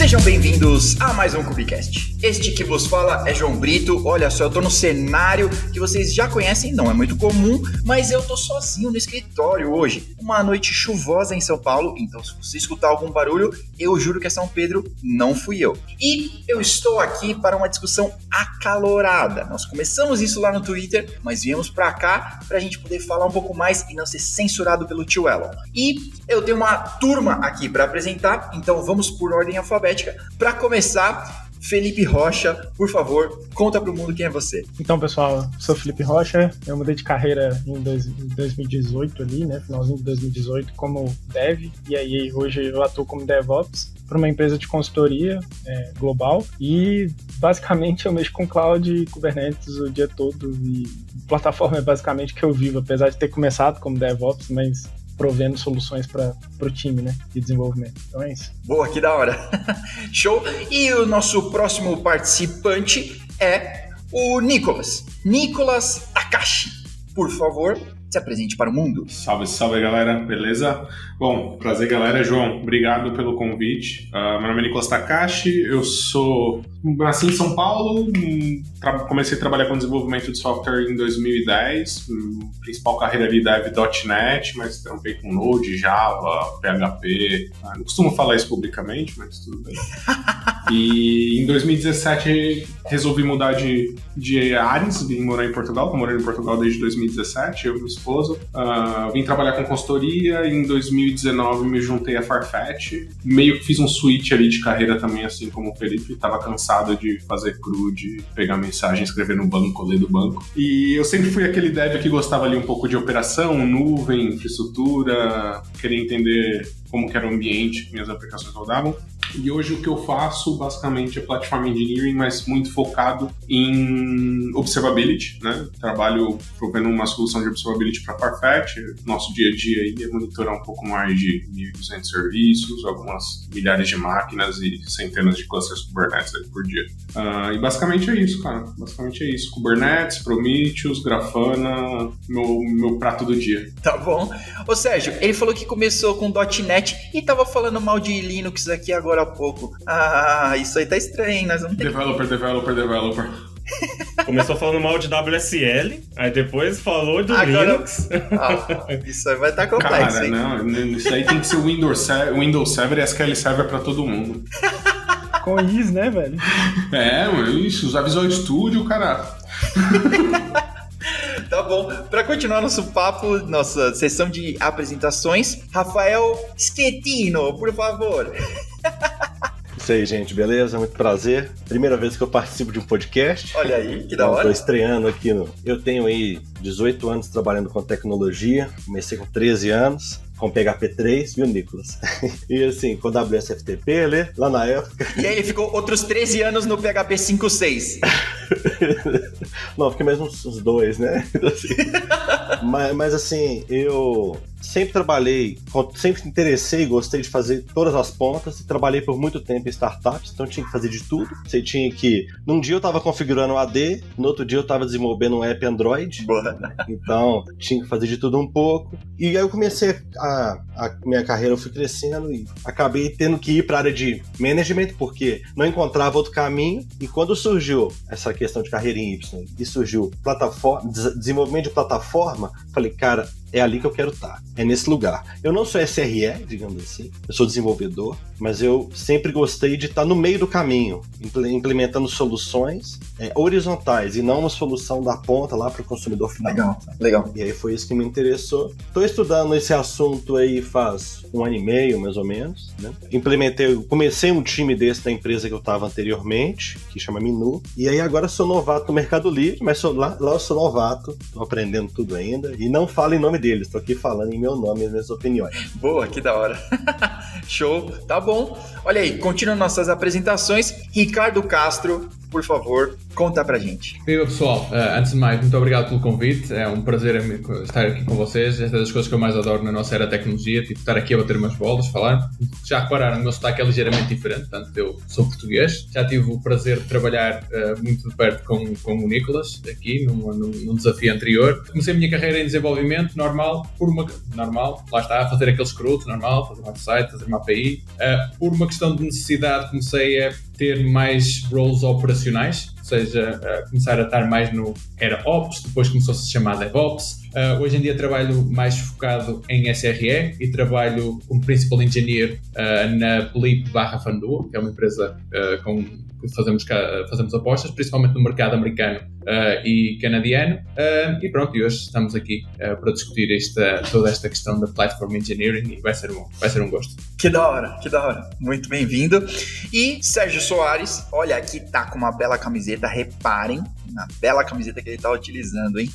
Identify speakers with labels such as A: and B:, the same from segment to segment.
A: Sejam bem-vindos a mais um Cubicast. Este que vos fala é João Brito. Olha só, eu tô no cenário que vocês já conhecem, não é muito comum, mas eu tô sozinho no escritório hoje. Uma noite chuvosa em São Paulo, então se você escutar algum barulho, eu juro que é São Pedro, não fui eu. E eu estou aqui para uma discussão acalorada. Nós começamos isso lá no Twitter, mas viemos pra cá pra gente poder falar um pouco mais e não ser censurado pelo tio Elon. E eu tenho uma turma aqui para apresentar, então vamos por ordem alfabética. Para começar, Felipe Rocha, por favor, conta pro mundo quem é você.
B: Então, pessoal, sou Felipe Rocha, eu mudei de carreira em 2018 ali, né, finalzinho de 2018 como dev, e aí hoje eu atuo como DevOps para uma empresa de consultoria global, e basicamente eu mexo com cloud e Kubernetes o dia todo, e plataforma é basicamente que eu vivo, apesar de ter começado como DevOps, mas provendo soluções para o time, né, de desenvolvimento. Então é isso.
A: Boa, que da hora. Show. E o nosso próximo participante é o Nicolas. Nicolas Takashi. Por favor, se apresente para o mundo.
C: Salve, salve, galera. Beleza? Bom, prazer, galera. João, obrigado pelo convite. Meu nome é Nicolas Takashi, eu nasci em São Paulo, comecei a trabalhar com desenvolvimento de software em 2010, principal carreira ali dev.net, mas trampei com Node, Java, PHP, não costumo falar isso publicamente, mas tudo bem. E em 2017 resolvi mudar de áreas, vim morar em Portugal, tô morando em Portugal desde 2017, eu e minha esposa, vim trabalhar com consultoria, e em 2019 me juntei a Farfetch, meio que fiz um switch ali de carreira também, assim como o Felipe, tava cansado de fazer cru, de pegar mensagem, escrever no banco, ler do banco. E eu sempre fui aquele dev que gostava ali um pouco de operação, nuvem, infraestrutura, queria entender como que era o ambiente que minhas aplicações rodavam. E hoje o que eu faço basicamente é Platform Engineering, mas muito focado em Observability, né? Trabalho provendo uma solução de Observability para Farfetch. Nosso dia a dia aí é monitorar um pouco mais de 1.200 serviços, algumas milhares de máquinas e centenas de clusters Kubernetes aí por dia. E basicamente é isso, cara. Basicamente é isso. Kubernetes, Prometheus, Grafana, meu prato do dia.
A: Tá bom. Ô Sérgio, ele falou que começou com .NET e tava falando mal de Linux aqui agora há pouco. Isso aí tá estranho, hein? Nós vamos ter
C: Developer.
D: Começou falando mal de WSL, aí depois falou do Linux.
A: Isso aí vai estar complexo,
C: cara,
A: hein?
C: Não, isso aí tem que ser o Windows Server e SQL Server pra todo mundo.
B: Com isso, né, velho?
C: Isso, usar Visual Studio, cara.
A: Tá bom. Para continuar nosso papo, nossa sessão de apresentações, Rafael Schettino, por favor.
E: Isso aí, gente, beleza? Muito prazer. Primeira vez que eu participo de um podcast.
A: Olha aí, que da hora.
E: Tô estreando aqui Eu tenho aí 18 anos trabalhando com tecnologia, comecei com 13 anos. Com PHP 3, viu, Nicolas? E assim, com WSFTP, né? Lá na época.
A: E aí ele ficou outros 13 anos no PHP 5.6.
E: Não, fiquei mais uns 2, né? Mas assim, eu sempre trabalhei, sempre me interessei, gostei de fazer todas as pontas e trabalhei por muito tempo em startups, então tinha que fazer de tudo. Você tinha que... Num dia eu tava configurando um AD, no outro dia eu tava desenvolvendo um app Android.
A: Boa.
E: Então tinha que fazer de tudo um pouco. E aí eu comecei a minha carreira, eu fui crescendo e acabei tendo que ir para a área de management, porque não encontrava outro caminho. E quando surgiu essa questão de carreira em Y e surgiu desenvolvimento de plataforma, falei, cara, é ali que eu quero estar, é nesse lugar. Eu não sou SRE, digamos assim, eu sou desenvolvedor, mas eu sempre gostei de estar no meio do caminho, implementando soluções horizontais e não uma solução da ponta lá para o consumidor final.
A: Legal.
E: E aí foi isso que me interessou. Estou estudando esse assunto aí faz 1 ano e meio, mais ou menos, né? Comecei um time desse da empresa que eu estava anteriormente, que chama Minu, e aí agora sou novato no Mercado Livre, mas lá eu sou novato, estou aprendendo tudo ainda, e não falo em nome deles, estou aqui falando em meu nome e minhas opiniões.
A: Boa, que da hora. Show, tá bom. Olha aí, continuando nossas apresentações, Ricardo Castro, por favor, Conta pra gente.
F: Viva pessoal, antes de mais, muito obrigado pelo convite, é um prazer estar aqui com vocês. Esta é das coisas que eu mais adoro na nossa era de tecnologia, tipo estar aqui a bater umas bolas, falar. Já repararam, o meu sotaque é ligeiramente diferente, portanto eu sou português. Já tive o prazer de trabalhar muito de perto com o Nicolas, aqui num desafio anterior. Comecei a minha carreira em desenvolvimento normal, lá está, a fazer aqueles crudos, normal, fazer um website, fazer uma API. Por uma questão de necessidade comecei a ter mais roles operacionais, ou seja, começar a estar mais no era Ops, depois começou-se a chamar DevOps. Hoje em dia trabalho mais focado em SRE e trabalho como Principal Engineer na Blip/FanDuel, que é uma empresa que fazemos apostas, principalmente no mercado americano e canadiano. E pronto, e hoje estamos aqui para discutir toda esta questão da Platform Engineering e vai ser um gosto.
A: Que da hora. Muito bem-vindo. E Sérgio Soares, olha, aqui tá com uma bela camiseta, reparem na bela camiseta que ele tá utilizando, hein?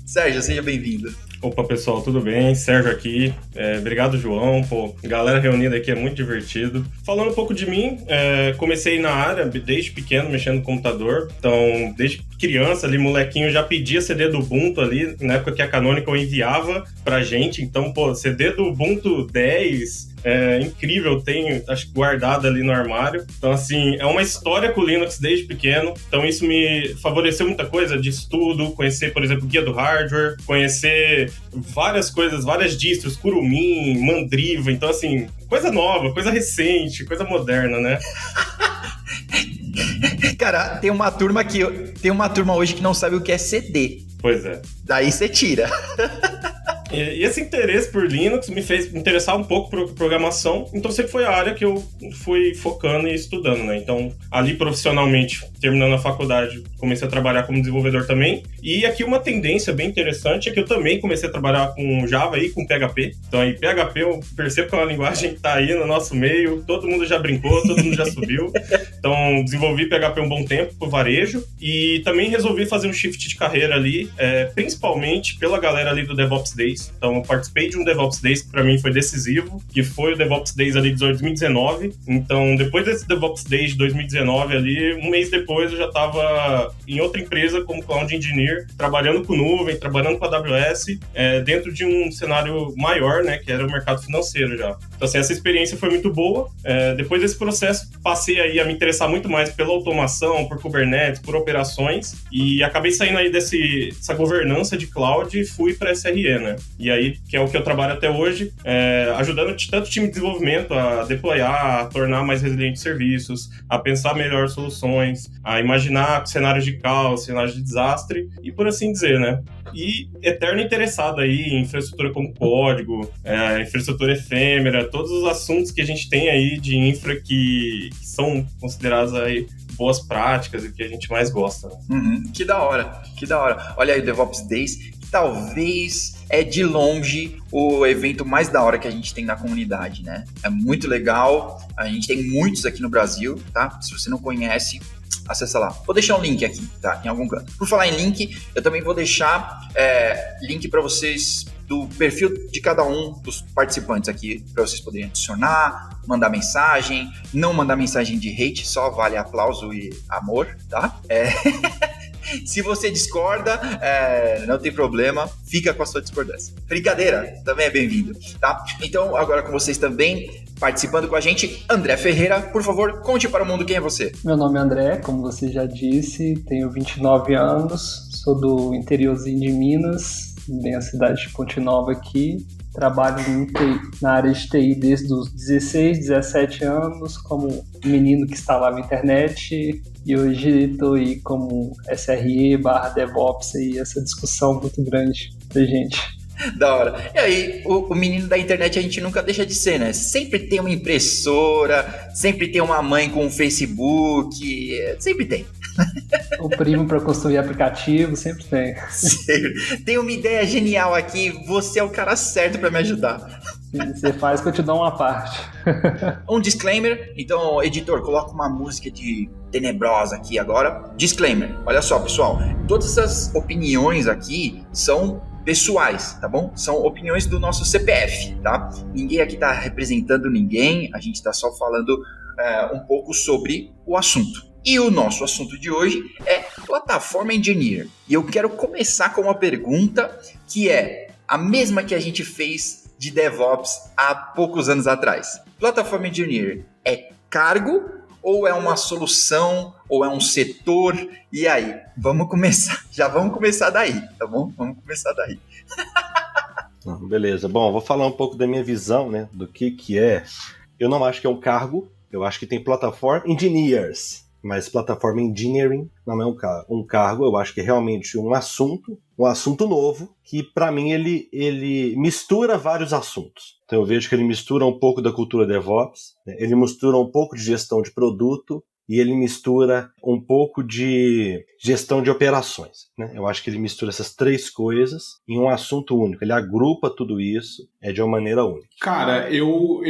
A: Sérgio, seja bem-vindo.
D: Opa, pessoal, tudo bem? Sérgio aqui. Obrigado, João. Pô, galera reunida aqui é muito divertido. Falando um pouco de mim, comecei na área desde pequeno, mexendo no computador. Então, desde criança, ali, molequinho, já pedia CD do Ubuntu ali, na época que a Canonical enviava pra gente. Então, pô, CD do Ubuntu 10... incrível, tenho, acho que guardado ali no armário. Então, assim, é uma história com o Linux desde pequeno. Então, isso me favoreceu muita coisa de estudo, conhecer, por exemplo, guia do hardware, conhecer várias coisas, várias distros, Kurumin, Mandriva. Então, assim, coisa nova, coisa recente, coisa moderna, né?
A: Cara, tem uma turma hoje que não sabe o que é CD.
D: Pois é.
A: Daí você tira.
D: E esse interesse por Linux me fez me interessar um pouco por programação, então sempre foi a área que eu fui focando e estudando, né? Então, ali profissionalmente, terminando a faculdade, comecei a trabalhar como desenvolvedor também. E aqui uma tendência bem interessante é que eu também comecei a trabalhar com Java e com PHP. Então, aí PHP eu percebo que é uma linguagem que tá aí no nosso meio, todo mundo já brincou, todo mundo já subiu. Então, desenvolvi PHP um bom tempo pro varejo e também resolvi fazer um shift de carreira ali, principalmente pela galera ali do DevOps Days. Então, eu participei de um DevOps Days que para mim foi decisivo, que foi o DevOps Days ali de 2019. Então, depois desse DevOps Days de 2019 ali, um mês depois eu já estava em outra empresa como Cloud Engineer, trabalhando com nuvem, trabalhando com a AWS, dentro de um cenário maior, né, que era o mercado financeiro já. Então, assim, essa experiência foi muito boa. Depois desse processo, passei aí a me interessar muito mais pela automação, por Kubernetes, por operações, e acabei saindo aí dessa governança de cloud e fui para SRE, né? E aí, que é o que eu trabalho até hoje, ajudando tanto o time de desenvolvimento a deployar, a tornar mais resilientes serviços, a pensar melhor soluções, a imaginar cenários de caos, cenários de desastre, e por assim dizer, né? E eterno interessado aí em infraestrutura como código, infraestrutura efêmera, todos os assuntos que a gente tem aí de infra que são considerados aí boas práticas e que a gente mais gosta. Né?
A: Que da hora. Olha aí o DevOps Days, que talvez é de longe o evento mais da hora que a gente tem na comunidade, né? É muito legal, a gente tem muitos aqui no Brasil, tá? Se você não conhece, acessa lá. Vou deixar um link aqui, tá? Em algum canto. Por falar em link, eu também vou deixar link para vocês do perfil de cada um dos participantes aqui, para vocês poderem adicionar, mandar mensagem, não mandar mensagem de hate, só vale aplauso e amor, tá? Se você discorda, não tem problema, fica com a sua discordância. Brincadeira, também é bem-vindo, tá? Então, agora com vocês também, participando com a gente, André Ferreira, por favor, conte para o mundo quem é você.
B: Meu nome é André, como você já disse, tenho 29 anos, sou do interiorzinho de Minas, bem a cidade de Ponte Nova aqui. Trabalho na área de TI desde os 16, 17 anos, como menino que instalava internet, e hoje estou aí como SRE/DevOps, e essa discussão muito grande pra gente.
A: Da hora. E aí, o menino da internet a gente nunca deixa de ser, né? Sempre tem uma impressora, sempre tem uma mãe com um Facebook, sempre tem.
B: O primo para construir aplicativo, sempre tem.
A: Tem uma ideia genial aqui, você é o cara certo para me ajudar.
B: Você faz que eu te dou uma parte.
A: Um disclaimer, então, editor, coloca uma música de tenebrosa aqui agora. Disclaimer, olha só, pessoal, todas essas opiniões aqui são pessoais, tá bom? São opiniões do nosso CPF, tá? Ninguém aqui tá representando ninguém, a gente tá só falando um pouco sobre o assunto, E o nosso assunto de hoje é Plataforma Engineer. E eu quero começar com uma pergunta que é a mesma que a gente fez de DevOps há poucos anos atrás. Plataforma Engineer é cargo ou é uma solução ou é um setor? E aí, vamos começar daí, tá bom? Vamos começar daí.
E: Beleza, bom, vou falar um pouco da minha visão, né, do que é. Eu não acho que é um cargo, eu acho que tem Platform Engineers, mas Platform Engineering não é um cargo, eu acho que é realmente um assunto novo, que para mim ele mistura vários assuntos. Então eu vejo que ele mistura um pouco da cultura DevOps, né, ele mistura um pouco de gestão de produto, e ele mistura um pouco de gestão de operações, né? Eu acho que ele mistura essas três coisas em um assunto único. Ele agrupa tudo isso de uma maneira única.
C: Cara, eu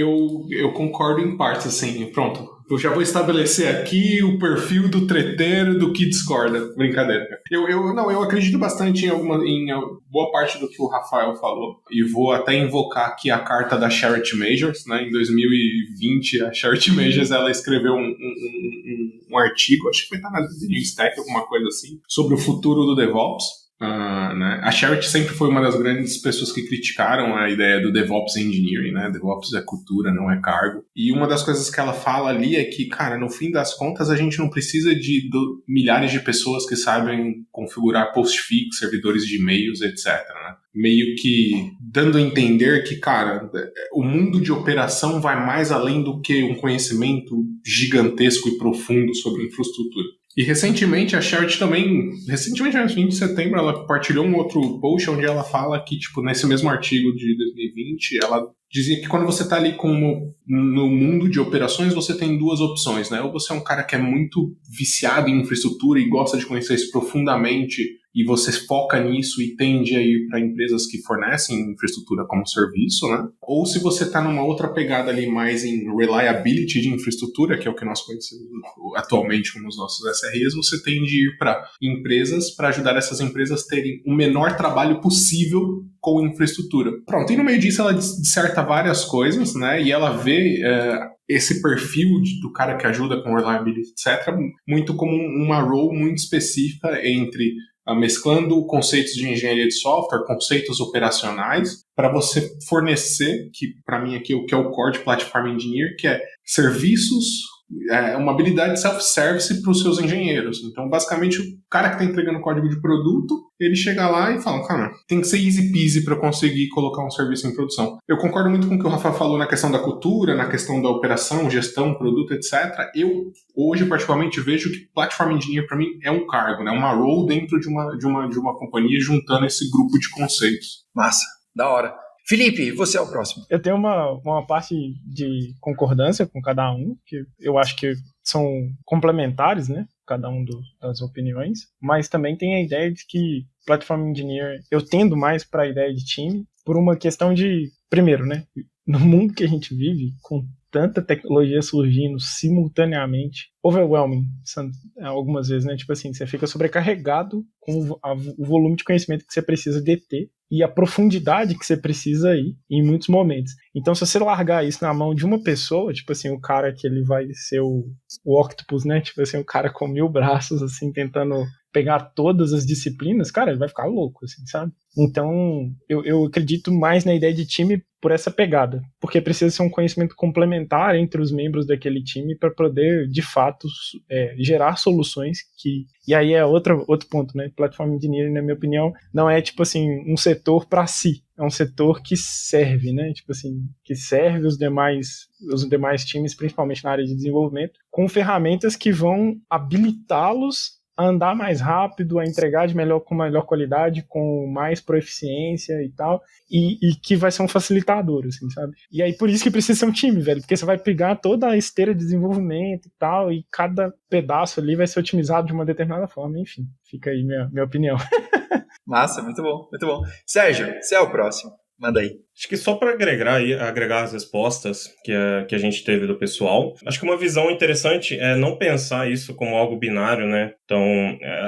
C: concordo em partes, assim. Pronto, eu já vou estabelecer aqui o perfil do treteiro do que discorda. Brincadeira. Eu acredito bastante em boa parte do que o Rafael falou. E vou até invocar aqui a carta da Charity Majors, né? Em 2020, a Charity Majors, ela escreveu um artigo, acho que foi na Newstack, alguma coisa assim, sobre o futuro do DevOps. Né? A Charity sempre foi uma das grandes pessoas que criticaram a ideia do DevOps Engineering, né? DevOps é cultura, não é cargo. E uma das coisas que ela fala ali é que, cara, no fim das contas, a gente não precisa de milhares de pessoas que sabem configurar postfix, servidores de e-mails, etc. Né? Meio que dando a entender que, cara, o mundo de operação vai mais além do que um conhecimento gigantesco e profundo sobre infraestrutura. E recentemente, a Charity também, no fim de setembro, ela compartilhou um outro post onde ela fala que, tipo, nesse mesmo artigo de 2020, ela dizia que quando você está ali no mundo de operações, você tem duas opções, né? Ou você é um cara que é muito viciado em infraestrutura e gosta de conhecer isso profundamente, e você foca nisso e tende a ir para empresas que fornecem infraestrutura como serviço, né? Ou se você está numa outra pegada ali mais em reliability de infraestrutura, que é o que nós conhecemos atualmente como os nossos SREs, você tende a ir para empresas para ajudar essas empresas a terem o menor trabalho possível com infraestrutura. Pronto, e no meio disso ela disserta várias coisas, né? E ela vê esse perfil do cara que ajuda com reliability, etc., muito como uma role muito específica entre mesclando conceitos de engenharia de software, conceitos operacionais, para você fornecer, que para mim aqui o que é o core de Platform Engineer, que é serviços, uma habilidade de self-service para os seus engenheiros. Então, basicamente, o cara que está entregando código de produto, ele chega lá e fala, cara, tem que ser easy peasy para conseguir colocar um serviço em produção. Eu concordo muito com o que o Rafa falou na questão da cultura, na questão da operação, gestão, produto, etc. Eu, hoje, particularmente, vejo que Platform Engineer, para mim, é um cargo, né? Uma role dentro de uma companhia, juntando esse grupo de conceitos.
A: Massa, da hora. Felipe, você é o próximo.
B: Eu tenho uma parte de concordância com cada um, que eu acho que são complementares, né? Cada um das opiniões, mas também tem a ideia de que Platform Engineer, eu tendo mais para a ideia de time, por uma questão de, primeiro, né? No mundo que a gente vive, com tanta tecnologia surgindo simultaneamente, overwhelming, algumas vezes, né? Tipo assim, você fica sobrecarregado com o volume de conhecimento que você precisa deter e a profundidade que você precisa ir em muitos momentos. Então, se você largar isso na mão de uma pessoa, tipo assim, o cara que ele vai ser o octopus, né? Tipo assim, o cara com 1000 braços, assim, tentando pegar todas as disciplinas, cara, ele vai ficar louco, assim, sabe? Então, eu acredito mais na ideia de time por essa pegada, porque precisa ser um conhecimento complementar entre os membros daquele time para poder, de fato, gerar soluções que... E aí é outro ponto, né? Platform Engineering, na minha opinião, não é, tipo assim, um setor para si, é um setor que serve, né? Tipo assim, que serve os demais times, principalmente na área de desenvolvimento, com ferramentas que vão habilitá-los a andar mais rápido, a entregar com melhor qualidade, com mais proficiência e tal, e que vai ser um facilitador, assim, sabe? E aí por isso que precisa ser um time, velho, porque você vai pegar toda a esteira de desenvolvimento e tal, e cada pedaço ali vai ser otimizado de uma determinada forma, enfim, fica aí minha opinião.
A: Massa, muito bom, muito bom. Sérgio, você é o próximo. Manda aí.
D: Acho que só para agregar as respostas que a gente teve do pessoal, acho que uma visão interessante é não pensar isso como algo binário, né? Então,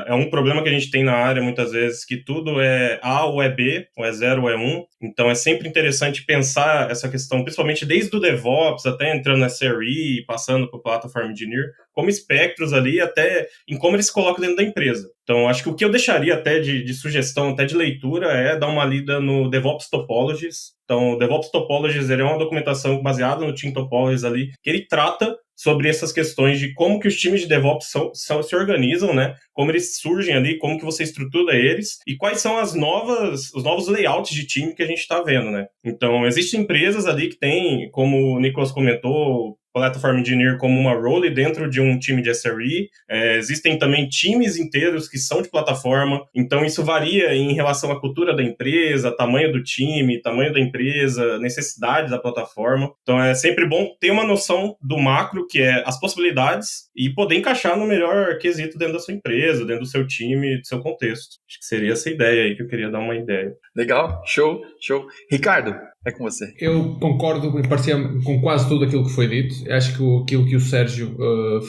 D: é um problema que a gente tem na área muitas vezes, que tudo é A ou é B, ou é 0 ou é 1. Então, é sempre interessante pensar essa questão, principalmente desde o DevOps até entrando na SRE e passando para o Platform Engineer, como espectros ali, até em como eles se colocam dentro da empresa. Então, acho que o que eu deixaria até de sugestão, até de leitura, é dar uma lida no DevOps Topologies. Então, o DevOps Topologies ele é uma documentação baseada no Team Topologies ali, que ele trata sobre essas questões de como que os times de DevOps se organizam, né? Como eles surgem ali, como que você estrutura eles e quais são os novos layouts de time que a gente está vendo, né? Então, existem empresas ali que têm, como o Nicolas comentou, Platform Engineer como uma role dentro de um time de SRE. Existem também times inteiros que são de plataforma, então isso varia em relação à cultura da empresa, tamanho do time, tamanho da empresa, necessidade da plataforma. Então é sempre bom ter uma noção do macro, que é as possibilidades, e poder encaixar no melhor quesito dentro da sua empresa, dentro do seu time, do seu contexto. Acho que seria essa ideia aí que eu queria dar uma ideia.
A: Legal, show. Ricardo, é com você.
F: Eu concordo com quase tudo aquilo que foi dito. Acho que aquilo que o Sérgio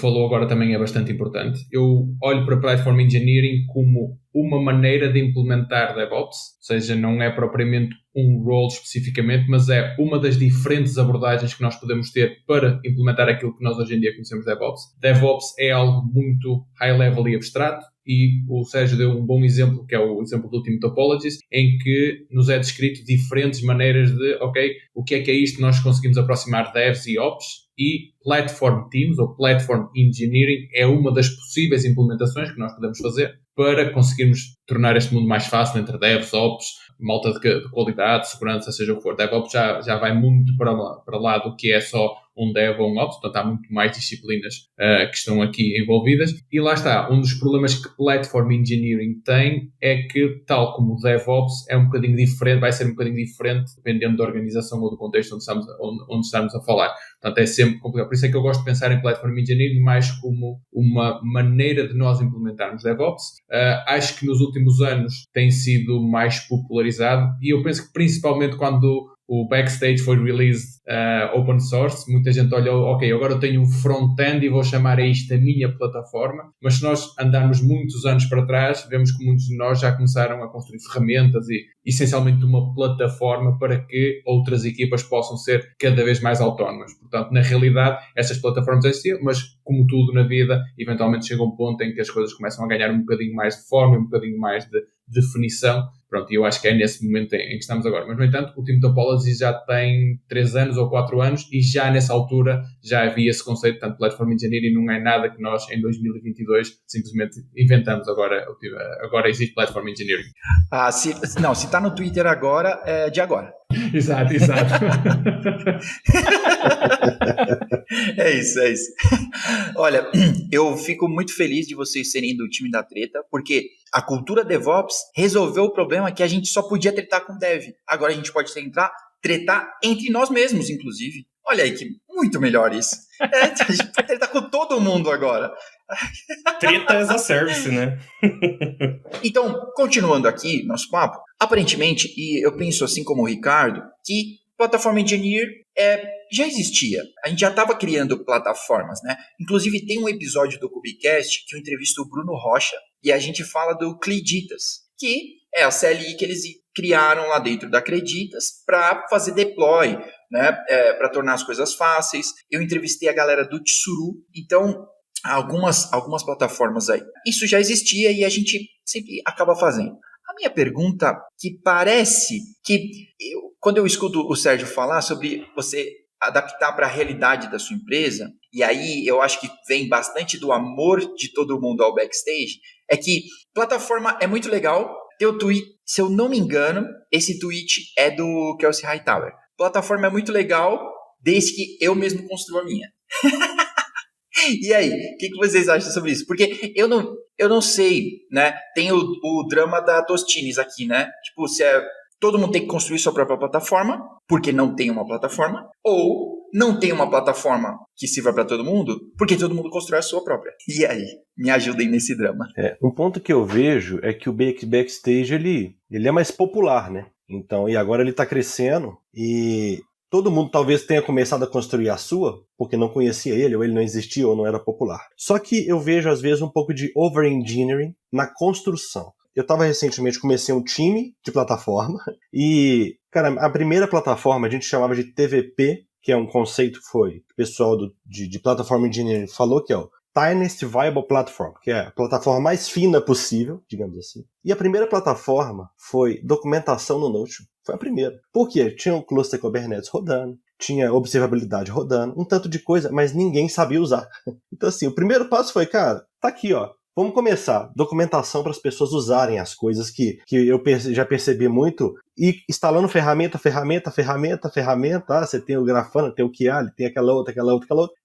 F: falou agora também é bastante importante. Eu olho para Platform Engineering como uma maneira de implementar DevOps, ou seja, não é propriamente um role especificamente, mas é uma das diferentes abordagens que nós podemos ter para implementar aquilo que nós hoje em dia conhecemos DevOps. DevOps é algo muito high level e abstrato, e o Sérgio deu um bom exemplo, que é o exemplo do Team Topologies, em que nos é descrito diferentes maneiras de, ok, o que é isto? Nós conseguimos aproximar devs e ops, e Platform Teams, ou Platform Engineering, é uma das possíveis implementações que nós podemos fazer para conseguirmos tornar este mundo mais fácil entre devs, ops, malta de qualidade, segurança, seja o que for. DevOps já vai muito para lá do que é só um dev ou um ops, portanto há muito mais disciplinas que estão aqui envolvidas. E lá está, um dos problemas que Platform Engineering tem é que, tal como o DevOps, é um bocadinho diferente, vai ser um bocadinho diferente dependendo da organização ou do contexto onde estamos a falar. Portanto, é sempre complicado. Por isso é que eu gosto de pensar em Platform Engineering mais como uma maneira de nós implementarmos DevOps. Acho que nos últimos anos tem sido mais popularizado, e eu penso que principalmente quando o Backstage foi released open source, muita gente olhou, ok, agora eu tenho um front-end e vou chamar a isto a minha plataforma, mas se nós andarmos muitos anos para trás, vemos que muitos de nós já começaram a construir ferramentas e essencialmente uma plataforma para que outras equipas possam ser cada vez mais autónomas. Portanto, na realidade, essas plataformas existiam, mas como tudo na vida, eventualmente chega um ponto em que as coisas começam a ganhar um bocadinho mais de forma, um bocadinho mais de definição. Pronto, e eu acho que é nesse momento em que estamos agora. Mas, no entanto, o Team Topologies já tem 3 anos ou 4 anos e já nessa altura já havia esse conceito. Portanto, Platform Engineering não é nada que nós, em 2022, simplesmente inventamos. Agora existe Platform Engineering.
A: Se está no Twitter agora, é de agora.
F: Exato.
A: É isso. Olha, eu fico muito feliz de vocês serem do time da treta, porque a cultura DevOps resolveu o problema que a gente só podia tretar com dev. Agora a gente pode tretar entre nós mesmos, inclusive. Olha aí que muito melhor isso. A gente pode tretar com todo mundo agora.
D: Treta as a service, né?
A: Então, continuando aqui nosso papo, aparentemente, e eu penso assim como o Ricardo, que Platform Engineer já existia. A gente já estava criando plataformas, né? Inclusive, tem um episódio do Cubicast que eu entrevisto o Bruno Rocha e a gente fala do Creditas, que é a CLI que eles criaram lá dentro da Creditas para fazer deploy, né? Para tornar as coisas fáceis. Eu entrevistei a galera do Tsuru, então algumas plataformas aí. Isso já existia e a gente sempre acaba fazendo. A minha pergunta, que parece que quando eu escuto o Sérgio falar sobre você adaptar para a realidade da sua empresa, e aí eu acho que vem bastante do amor de todo mundo ao Backstage, é que plataforma é muito legal. Teu tweet, se eu não me engano, esse tweet é do Kelsey Hightower. Plataforma é muito legal, desde que eu mesmo construa a minha. E aí, o que vocês acham sobre isso? Porque eu não sei, né? Tem o drama da Tostines aqui, né? Tipo, todo mundo tem que construir sua própria plataforma, porque não tem uma plataforma, ou não tem uma plataforma que sirva para todo mundo, porque todo mundo constrói a sua própria. E aí? Me ajudem nesse drama.
E: Um ponto que eu vejo é que o Backstage, ele é mais popular, né? Então, e agora ele está crescendo e todo mundo talvez tenha começado a construir a sua, porque não conhecia ele, ou ele não existia, ou não era popular. Só que eu vejo, às vezes, um pouco de over-engineering na construção. Eu recentemente comecei um time de plataforma, e, cara, a primeira plataforma a gente chamava de TVP, que é um conceito que o pessoal de Platform Engineering falou, que é o Tiniest Viable Platform, que é a plataforma mais fina possível, digamos assim. E a primeira plataforma foi documentação no Notion. Foi a primeira. Por quê? Tinha um cluster Kubernetes rodando, tinha observabilidade rodando, um tanto de coisa, mas ninguém sabia usar. Então assim, o primeiro passo foi, cara, tá aqui, ó. Vamos começar. Documentação para as pessoas usarem as coisas que eu já percebi muito. E instalando ferramenta. Ah, você tem o Grafana, tem o Kiali, tem aquela outra.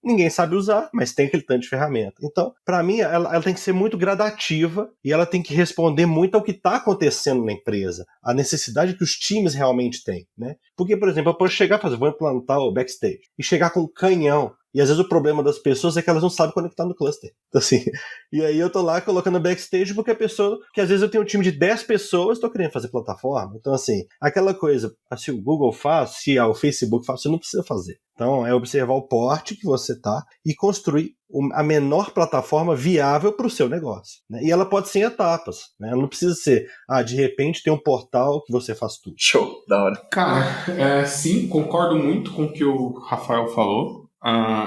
E: Ninguém sabe usar, mas tem aquele tanto de ferramenta. Então, para mim, ela tem que ser muito gradativa e ela tem que responder muito ao que está acontecendo na empresa. A necessidade que os times realmente têm, né? Porque, por exemplo, eu posso chegar e fazer, vou implantar o Backstage e chegar com um canhão. E às vezes o problema das pessoas é que elas não sabem conectar no cluster. Então assim, e aí eu tô lá colocando Backstage porque que às vezes eu tenho um time de 10 pessoas, tô querendo fazer plataforma. Então assim, aquela coisa, se o Google faz, se o Facebook faz, você não precisa fazer. Então é observar o porte que você tá e construir a menor plataforma viável para o seu negócio, né? E ela pode ser em etapas, né? Ela não precisa ser, de repente tem um portal que você faz tudo.
A: Show, da hora.
C: Cara, sim, concordo muito com o que o Rafael falou.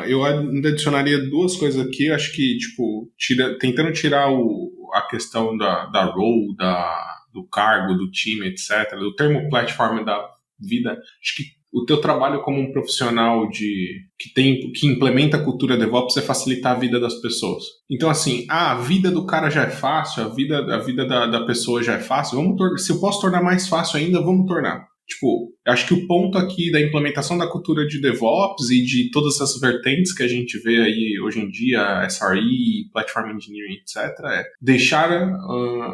C: Eu ainda adicionaria duas coisas aqui. Acho que, tipo, tentando tirar a questão da role, do cargo, do time, etc., do termo platform da vida. Acho que o teu trabalho como um profissional que implementa a cultura DevOps é facilitar a vida das pessoas. Então, assim, a vida do cara já é fácil, a vida da pessoa já é fácil. Se eu posso tornar mais fácil ainda, vamos tornar. Tipo, acho que o ponto aqui da implementação da cultura de DevOps e de todas essas vertentes que a gente vê aí hoje em dia, SRE, Platform Engineering, etc., é deixar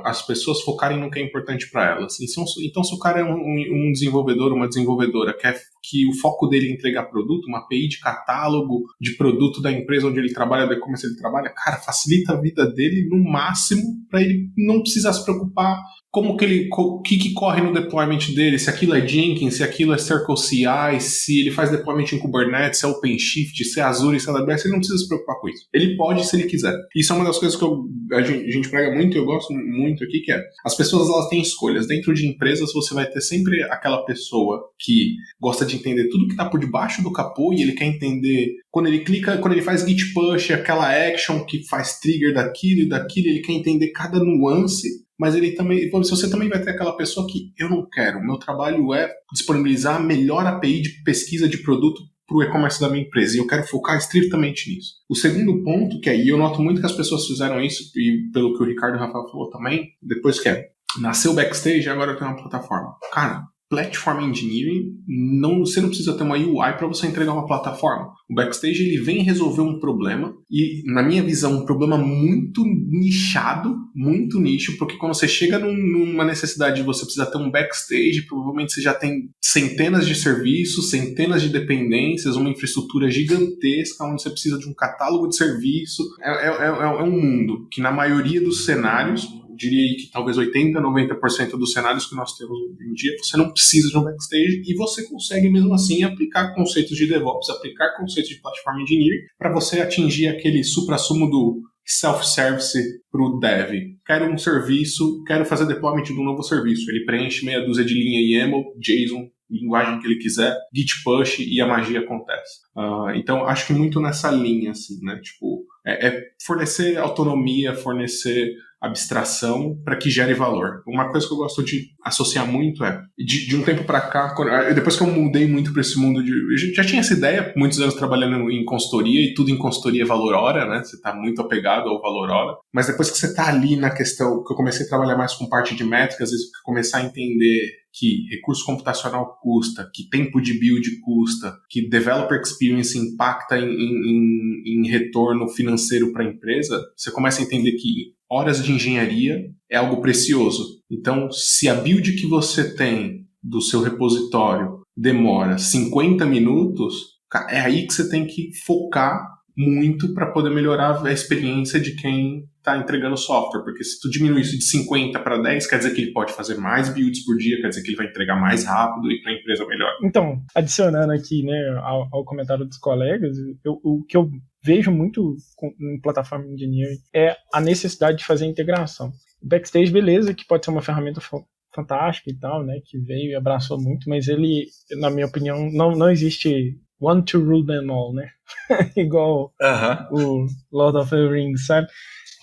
C: as pessoas focarem no que é importante para elas. Então, se o cara é um desenvolvedor, uma desenvolvedora, quer que o foco dele é entregar produto, uma API de catálogo de produto da empresa onde ele trabalha, da e-commerce ele trabalha, cara, facilita a vida dele no máximo para ele não precisar se preocupar o que corre no deployment dele, se aquilo é Jenkins, se aquilo é Circle CI, se ele faz deployment em Kubernetes, se é OpenShift, se é Azure, se é AWS, ele não precisa se preocupar com isso. Ele pode se ele quiser. Isso é uma das coisas que a gente prega muito e eu gosto muito aqui, que é as pessoas elas têm escolhas. Dentro de empresas você vai ter sempre aquela pessoa que gosta de entender tudo que está por debaixo do capô e ele quer entender, quando ele faz git push, aquela action que faz trigger daquilo e daquilo, ele quer entender cada nuance. Mas você também vai ter aquela pessoa que eu não quero. O meu trabalho é disponibilizar a melhor API de pesquisa de produto para o e-commerce da minha empresa. E eu quero focar estritamente nisso. O segundo ponto, e eu noto muito que as pessoas fizeram isso, e pelo que o Ricardo e o Rafael falou também, depois nasceu o Backstage e agora tem uma plataforma. Cara, Platform Engineering, você não precisa ter uma UI para você entregar uma plataforma. O Backstage ele vem resolver um problema e, na minha visão, um problema muito nichado, muito nicho, porque quando você chega numa necessidade de você precisar ter um Backstage, provavelmente você já tem centenas de serviços, centenas de dependências, uma infraestrutura gigantesca onde você precisa de um catálogo de serviço. É um mundo que, na maioria dos cenários, diria que talvez 80%, 90% dos cenários que nós temos hoje em dia, você não precisa de um Backstage e você consegue mesmo assim aplicar conceitos de DevOps, aplicar conceitos de Platform Engineering para você atingir aquele supra-sumo do self-service para o dev. Quero um serviço, quero fazer deployment de um novo serviço. Ele preenche meia dúzia de linha YAML, JSON, linguagem que ele quiser, git push e a magia acontece. Então, acho que muito nessa linha, assim, né? Tipo, fornecer autonomia, fornecer abstração para que gere valor. Uma coisa que eu gosto de associar muito de um tempo para cá, depois que eu mudei muito para esse mundo eu já tinha essa ideia, muitos anos trabalhando em consultoria, e tudo em consultoria é valor hora, né? Você está muito apegado ao valor hora, mas depois que você está ali na questão, que eu comecei a trabalhar mais com parte de métricas, às vezes começar a entender que recurso computacional custa, que tempo de build custa, que developer experience impacta em retorno financeiro para a empresa, você começa a entender que horas de engenharia é algo precioso. Então, se a build que você tem do seu repositório demora 50 minutos, é aí que você tem que focar muito para poder melhorar a experiência de quem está entregando software, porque se tu diminuir isso de 50 para 10, quer dizer que ele pode fazer mais builds por dia, quer dizer que ele vai entregar mais rápido e para a empresa melhor.
B: Então, adicionando aqui, né, ao comentário dos colegas, o que eu vejo muito em plataforma engineering é a necessidade de fazer integração. O Backstage, beleza, que pode ser uma ferramenta fantástica e tal, né, que veio e abraçou muito, mas ele, na minha opinião, não existe one to rule them all, né? Igual o Lord of the Rings, sabe?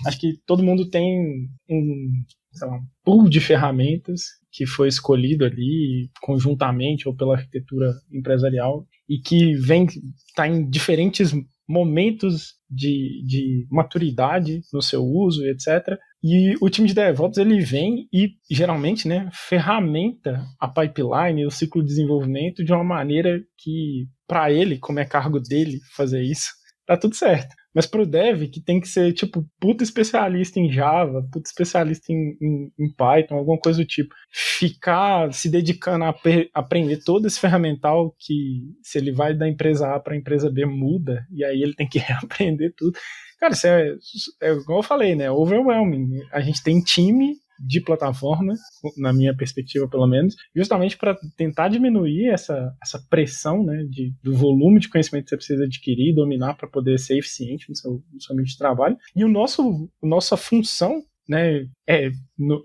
B: Acho que todo mundo tem sei lá, um pool de ferramentas que foi escolhido ali conjuntamente ou pela arquitetura empresarial e que tá em diferentes momentos de maturidade no seu uso, etc. E o time de DevOps, ele vem e, geralmente, né, ferramenta a pipeline, o ciclo de desenvolvimento de uma maneira que, para ele, como é cargo dele fazer isso, tá tudo certo. Mas pro dev, que tem que ser, tipo, puta especialista em Java, puta especialista em Python, alguma coisa do tipo, ficar se dedicando a aprender todo esse ferramental que, se ele vai da empresa A para a empresa B, muda, e aí ele tem que reaprender tudo. Cara, isso é igual eu falei, né? Overwhelming. A gente tem time de plataforma, na minha perspectiva pelo menos, justamente para tentar diminuir essa pressão, né, do volume de conhecimento que você precisa adquirir, dominar para poder ser eficiente no seu ambiente de trabalho. E nossa função, né,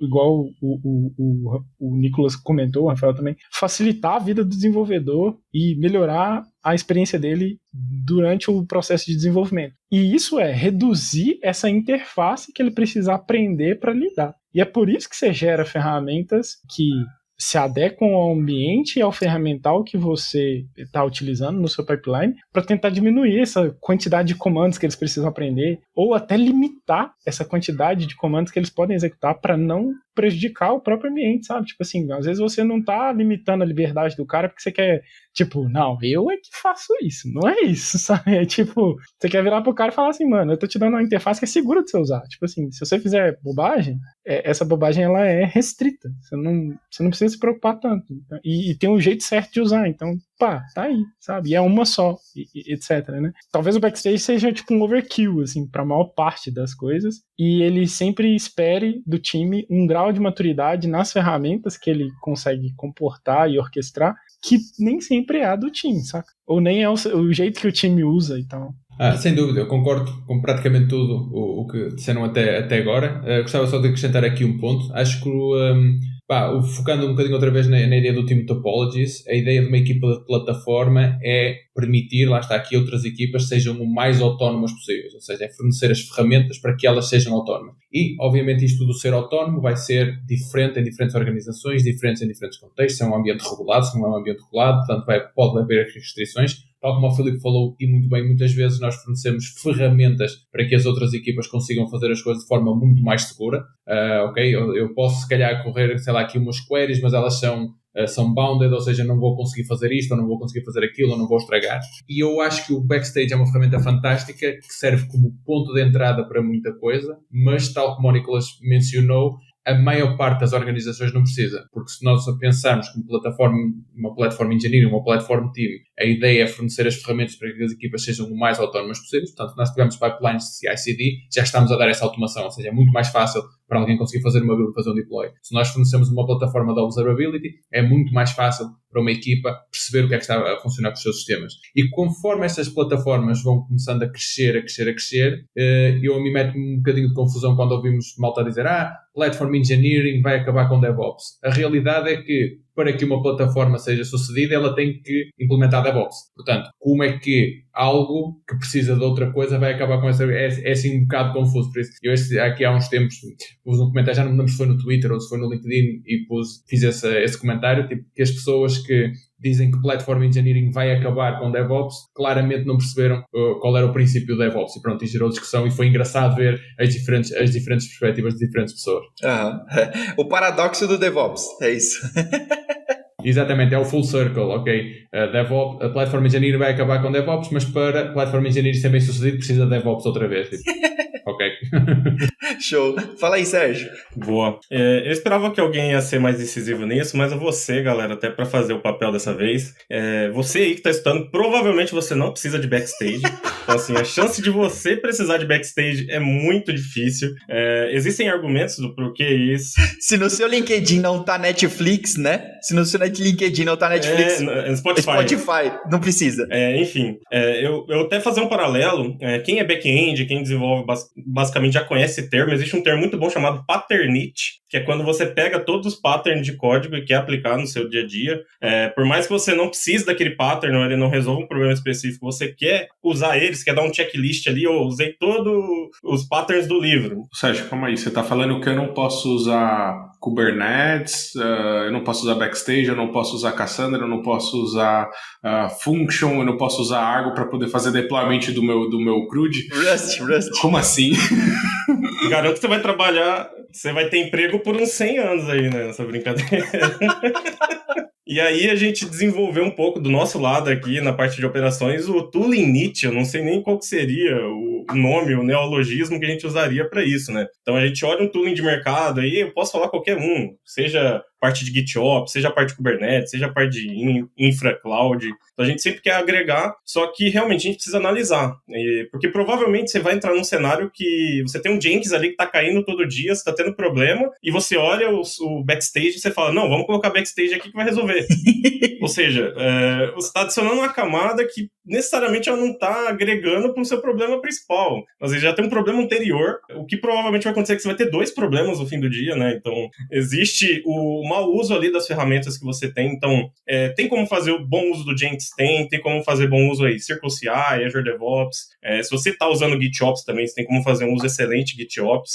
B: igual o Nicolas comentou, o Rafael também, facilitar a vida do desenvolvedor e melhorar a experiência dele durante o processo de desenvolvimento. E isso é reduzir essa interface que ele precisa aprender para lidar. E é por isso que você gera ferramentas que se adequam ao ambiente e ao ferramental que você está utilizando no seu pipeline para tentar diminuir essa quantidade de comandos que eles precisam aprender ou até limitar essa quantidade de comandos que eles podem executar para não prejudicar o próprio ambiente, sabe? Tipo assim, às vezes você não tá limitando a liberdade do cara porque você quer, tipo, não, eu é que faço isso, não é isso, sabe? É tipo, você quer virar pro cara e falar assim, mano, eu tô te dando uma interface que é segura de você usar. Tipo assim, se você fizer bobagem, essa bobagem ela é restrita, você não precisa se preocupar tanto. E tem um jeito certo de usar, então, pá, tá aí, sabe? E é uma só, etc, né? Talvez o Backstage seja tipo um overkill, assim, pra maior parte das coisas, e ele sempre espere do time um grau de maturidade nas ferramentas que ele consegue comportar e orquestrar, que nem sempre é a do time, saca? Ou nem é o jeito que o time usa e tal.
F: Sem dúvida, eu concordo com praticamente tudo o que disseram até agora. Gostava só de acrescentar aqui um ponto. Acho que focando um bocadinho outra vez na ideia do Team Topologies, a ideia de uma equipa de plataforma é permitir, lá está aqui, outras equipas sejam o mais autónomas possíveis, ou seja, é fornecer as ferramentas para que elas sejam autónomas. E, obviamente, isto do ser autónomo vai ser diferente em diferentes organizações, diferentes em diferentes contextos, se é um ambiente regulado, se não é um ambiente regulado, portanto pode haver restrições. Tal como o Filipe falou, e muito bem, muitas vezes nós fornecemos ferramentas para que as outras equipas consigam fazer as coisas de forma muito mais segura. Ok? Eu posso, se calhar, correr, sei lá, aqui umas queries, mas elas são bounded, ou seja, não vou conseguir fazer isto, ou não vou conseguir fazer aquilo, ou não vou estragar. E eu acho que o Backstage é uma ferramenta fantástica que serve como ponto de entrada para muita coisa, mas, tal como o Nicolas mencionou, a maior parte das organizações não precisa, porque se nós pensarmos como uma platform engineering, uma platform team, a ideia é fornecer as ferramentas para que as equipas sejam o mais autónomas possíveis. Portanto, nós tivemos pipelines de CI/CD, já estamos a dar essa automação, ou seja, é muito mais fácil para alguém conseguir fazer uma build e fazer um deploy. Se nós fornecemos uma plataforma de observability, é muito mais fácil para uma equipa perceber o que é que está a funcionar com os seus sistemas. E conforme estas plataformas vão começando a crescer, eu me meto um bocadinho de confusão quando ouvimos malta dizer Platform Engineering vai acabar com DevOps. A realidade é que, para que uma plataforma seja sucedida, ela tem que implementar DevOps. Portanto, como é que algo que precisa de outra coisa vai acabar com essa... É assim um bocado confuso. Por isso, eu aqui há uns tempos pus um comentário, já não me lembro se foi no Twitter ou se foi no LinkedIn, e fiz esse comentário, tipo, que as pessoas que dizem que Platform Engineering vai acabar com DevOps, claramente não perceberam qual era o princípio do DevOps. E pronto, e gerou discussão, e foi engraçado ver as diferentes perspectivas de diferentes pessoas.
A: O paradoxo do DevOps, é isso.
F: Exatamente, é o full circle, ok? A Platform Engineering vai acabar com DevOps, mas para Platform Engineering ser bem sucedido precisa de DevOps outra vez. Tipo. Ok.
A: Show. Fala aí, Sérgio.
D: Boa. Eu esperava que alguém ia ser mais decisivo nisso, mas eu vou ser, galera, até para fazer o papel dessa vez. Você aí que tá estudando, provavelmente você não precisa de Backstage. Então, assim, a chance de você precisar de Backstage é muito difícil. Existem argumentos do porquê isso.
A: Se no seu LinkedIn não tá Netflix, né? Se no seu LinkedIn não tá Netflix, Spotify, não precisa.
D: Enfim, eu até fazer um paralelo. Quem é back-end, quem desenvolve basicamente já conhece esse termo, existe um termo muito bom chamado Patternit, que é quando você pega todos os patterns de código e quer aplicar no seu dia a dia. Por mais que você não precise daquele pattern, ou ele não resolva um problema específico, você quer usar eles, quer dar um checklist ali, eu usei todos os patterns do livro.
C: Sérgio, calma aí, você tá falando que eu não posso usar Kubernetes, eu não posso usar Backstage, eu não posso usar Cassandra, eu não posso usar Function, eu não posso usar Argo para poder fazer deployment do meu CRUD?
A: Rust.
C: Como assim?
D: Garanto que você vai trabalhar, você vai ter emprego por uns 100 anos aí, né, nessa brincadeira. E aí a gente desenvolveu um pouco do nosso lado aqui, na parte de operações, o tooling NIT, eu não sei nem qual que seria o nome, o neologismo que a gente usaria para isso, né? Então a gente olha um tooling de mercado aí, eu posso falar qualquer um, seja parte de GitOps, seja a parte de Kubernetes, seja a parte de infra cloud. Então a gente sempre quer agregar, só que realmente a gente precisa analisar. Porque provavelmente você vai entrar num cenário que você tem um Jenkins ali que está caindo todo dia, você está tendo problema, e você olha o Backstage e você fala, não, vamos colocar Backstage aqui que vai resolver. Ou seja, você está adicionando uma camada que necessariamente ela não está agregando para o seu problema principal. Às vezes já tem um problema anterior, o que provavelmente vai acontecer é que você vai ter 2 problemas no fim do dia, né? Então, existe o mau uso ali das ferramentas que você tem. Então, tem como fazer o bom uso do Jenkins? Tem como fazer bom uso aí, CircleCI, Azure DevOps. Se você está usando GitOps também, você tem como fazer um uso excelente de GitOps.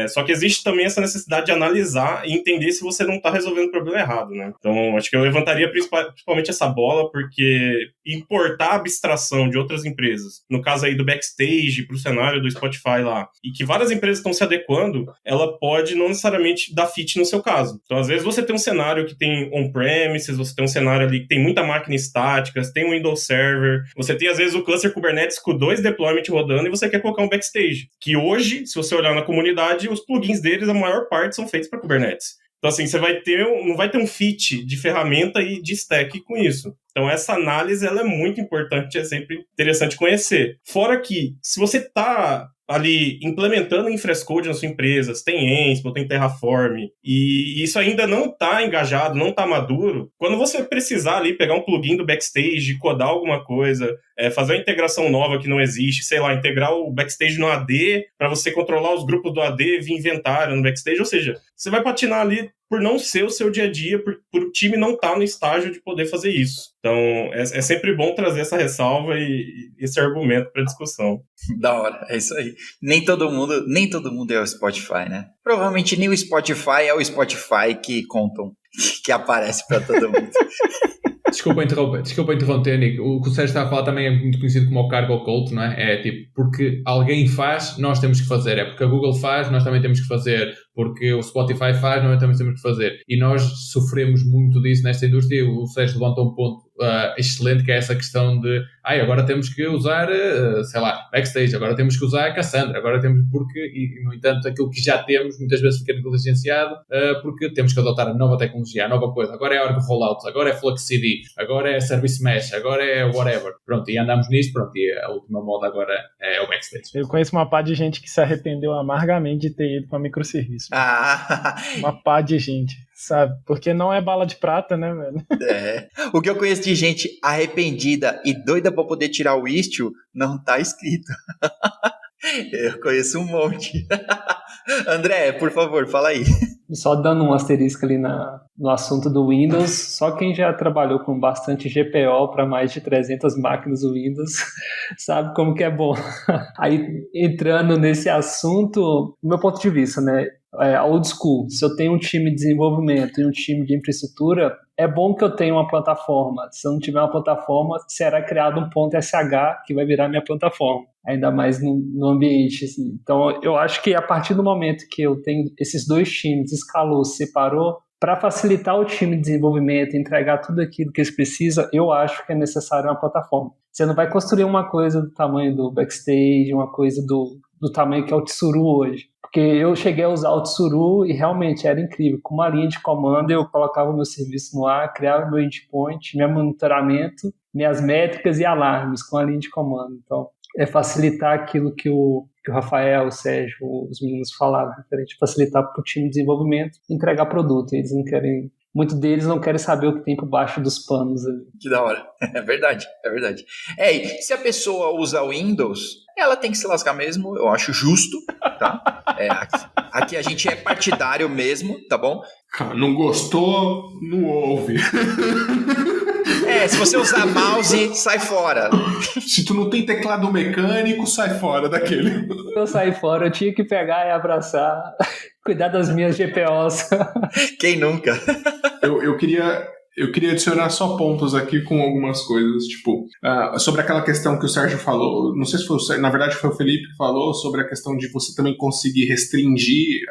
D: Só que existe também essa necessidade de analisar e entender se você não está resolvendo o problema errado, né? Então, acho que eu levantaria principalmente essa bola, porque importar a abstração de outras empresas, no caso aí do Backstage para o cenário do Spotify lá, e que várias empresas estão se adequando, ela pode não necessariamente dar fit no seu caso. Então, às vezes você tem um cenário que tem on-premises, você tem um cenário ali que tem muita máquina estática, você tem um Windows Server, você tem às vezes o cluster Kubernetes com 2 deployments rodando e você quer colocar um Backstage, que hoje, se você olhar na comunidade, os plugins deles, a maior parte são feitos para Kubernetes. Então, assim, você não vai ter um fit de ferramenta e de stack com isso. Então, essa análise, ela é muito importante, é sempre interessante conhecer. Fora que, se você está ali implementando infraestrutura na sua empresa, você tem Ansible, tem Terraform, e isso ainda não está engajado, não está maduro, quando você precisar ali pegar um plugin do Backstage, codar alguma coisa, fazer uma integração nova que não existe, sei lá, integrar o Backstage no AD para você controlar os grupos do AD via inventário no Backstage, ou seja, você vai patinar ali por não ser o seu dia a dia, por o time não estar no estágio de poder fazer isso. Então, é sempre bom trazer essa ressalva e esse argumento para discussão.
A: Da hora, é isso aí. Nem todo mundo é o Spotify, né? Provavelmente nem o Spotify é o Spotify que contam, que aparece para todo mundo.
F: Desculpa interromper, Nick. O que o Sérgio está a falar também é muito conhecido como o cargo oculto, não é? É tipo, porque alguém faz, nós temos que fazer. É porque a Google faz, nós também temos que fazer. Porque o Spotify faz, nós também temos que fazer. E nós sofremos muito disso nesta indústria. O Sérgio levantou um ponto excelente, que é essa questão de agora temos que usar, sei lá, Backstage, agora temos que usar Cassandra, agora temos e no entanto aquilo que já temos muitas vezes fica negligenciado porque temos que adotar a nova tecnologia, a nova coisa. Agora é Argo Rollouts, agora é Flux CD, agora é Service Mesh, agora é whatever. Pronto, e andamos nisto, pronto, e a última moda agora é o Backstage.
B: Eu conheço uma pá de gente que se arrependeu amargamente de ter ido para microserviço. Uma pá de gente, sabe? Porque não é bala de prata, né, velho?
A: O que eu conheço de gente arrependida e doida pra poder tirar o Istio não tá escrito. Eu conheço um monte. André, por favor, fala aí.
G: Só dando um asterisco ali no assunto do Windows, só quem já trabalhou com bastante GPO para mais de 300 máquinas do Windows sabe como que é bom. Aí, entrando nesse assunto, do meu ponto de vista, né, old school, se eu tenho um time de desenvolvimento e um time de infraestrutura, é bom que eu tenha uma plataforma. Se eu não tiver uma plataforma, será criado um ponto .sh que vai virar minha plataforma, ainda mais no ambiente. Assim. Então, eu acho que a partir do momento que eu tenho esses 2 times, escalou, separou, para facilitar o time de desenvolvimento, entregar tudo aquilo que eles precisam, eu acho que é necessário uma plataforma. Você não vai construir uma coisa do tamanho do Backstage, uma coisa do tamanho que é o Tsuru hoje. Porque eu cheguei a usar o Tsuru e realmente era incrível. Com uma linha de comando, eu colocava o meu serviço no ar, criava meu endpoint, meu monitoramento, minhas métricas e alarmes com a linha de comando. Então, é facilitar aquilo que o Rafael, o Sérgio, os meninos falaram, referente facilitar para o time de desenvolvimento entregar produto. Eles não querem... Muitos deles não querem saber o que tem por baixo dos panos ali.
A: Que da hora. É verdade. E se a pessoa usa Windows, ela tem que se lascar mesmo, eu acho justo, tá? Aqui a gente é partidário mesmo, tá bom?
C: Cara, não gostou, não ouve.
A: Se você usar mouse, sai fora.
C: Se tu não tem teclado mecânico, sai fora daquele.
G: Eu saí fora, eu tinha que pegar e abraçar, cuidar das minhas GPOs.
A: Quem nunca?
C: Eu queria adicionar só pontos aqui com algumas coisas, tipo, sobre aquela questão que o Sérgio falou, não sei se foi o Sérgio, na verdade foi o Felipe que falou sobre a questão de você também conseguir restringir,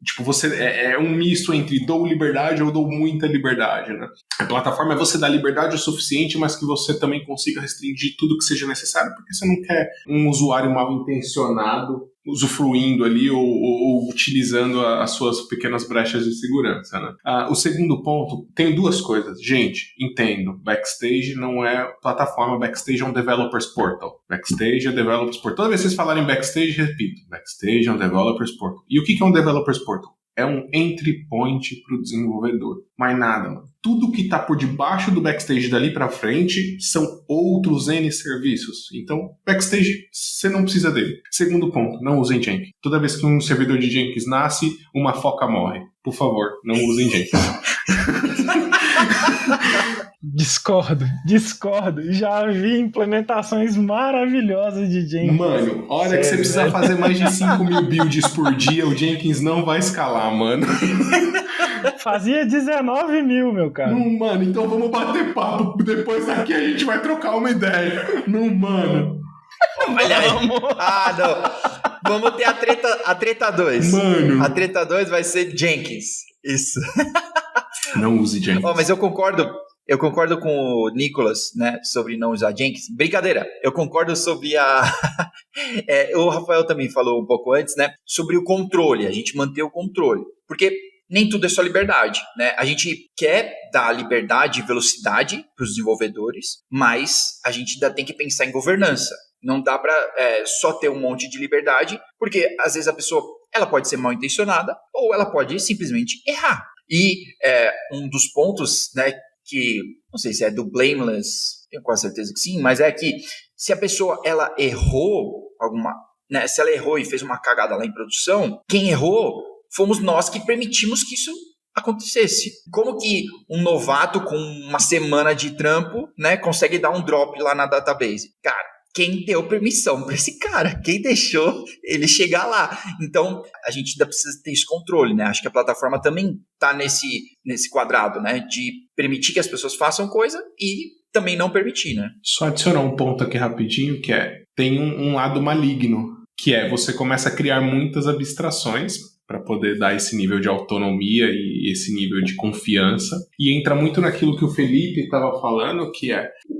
C: tipo, você é um misto entre dou liberdade ou dou muita liberdade, né? A plataforma é você dar liberdade o suficiente, mas que você também consiga restringir tudo que seja necessário, porque você não quer um usuário mal intencionado usufruindo ali ou utilizando as suas pequenas brechas de segurança, né? O segundo ponto, tem duas coisas. Gente, entendo, Backstage não é plataforma, Backstage é um Developers Portal. Backstage é Developers Portal. Toda vez que vocês falarem Backstage, repito, Backstage é um Developers Portal. E o que é um Developers Portal? É um entry point para o desenvolvedor. Mais nada, mano. Tudo que está por debaixo do Backstage dali para frente são outros N serviços. Então, Backstage, você não precisa dele. Segundo ponto, não usem Jenkins. Toda vez que um servidor de Jenkins nasce, uma foca morre. Por favor, não usem Jenkins.
B: Discordo. Já vi implementações maravilhosas de Jenkins.
C: Mano, hora que você precisa fazer mais de 5.000 builds por dia, o Jenkins não vai escalar, mano.
B: Fazia 19 mil, meu cara.
C: Mano, então vamos bater papo. Depois daqui a gente vai trocar uma ideia. Mano.
A: Olha aí. Não. Vamos ter a treta 2.
C: Mano.
A: A treta 2 vai ser Jenkins. Isso.
C: Não use Jenkins.
A: Mas eu concordo com o Nicolas, né, sobre não usar Jenkins. Brincadeira, eu concordo sobre o Rafael também falou um pouco antes, né, sobre o controle, a gente manter o controle. Porque nem tudo é só liberdade, né? A gente quer dar liberdade e velocidade para os desenvolvedores, mas a gente ainda tem que pensar em governança. Não dá para só ter um monte de liberdade, porque às vezes a pessoa ela pode ser mal intencionada ou ela pode simplesmente errar. E um dos pontos, né, que não sei se é do blameless, tenho quase certeza que sim, mas é que se a pessoa ela errou né, se ela errou e fez uma cagada lá em produção, quem errou fomos nós que permitimos que isso acontecesse. Como que um novato com uma semana de trampo, né, consegue dar um drop lá na database? Cara, quem deu permissão para esse cara? Quem deixou ele chegar lá? Então, a gente ainda precisa ter esse controle, né? Acho que a plataforma também está nesse quadrado, né? De permitir que as pessoas façam coisa e também não permitir, né?
C: Só adicionar um ponto aqui rapidinho, que tem um lado maligno, que você começa a criar muitas abstrações para poder dar esse nível de autonomia e esse nível de confiança. E entra muito naquilo que o Felipe estava falando, que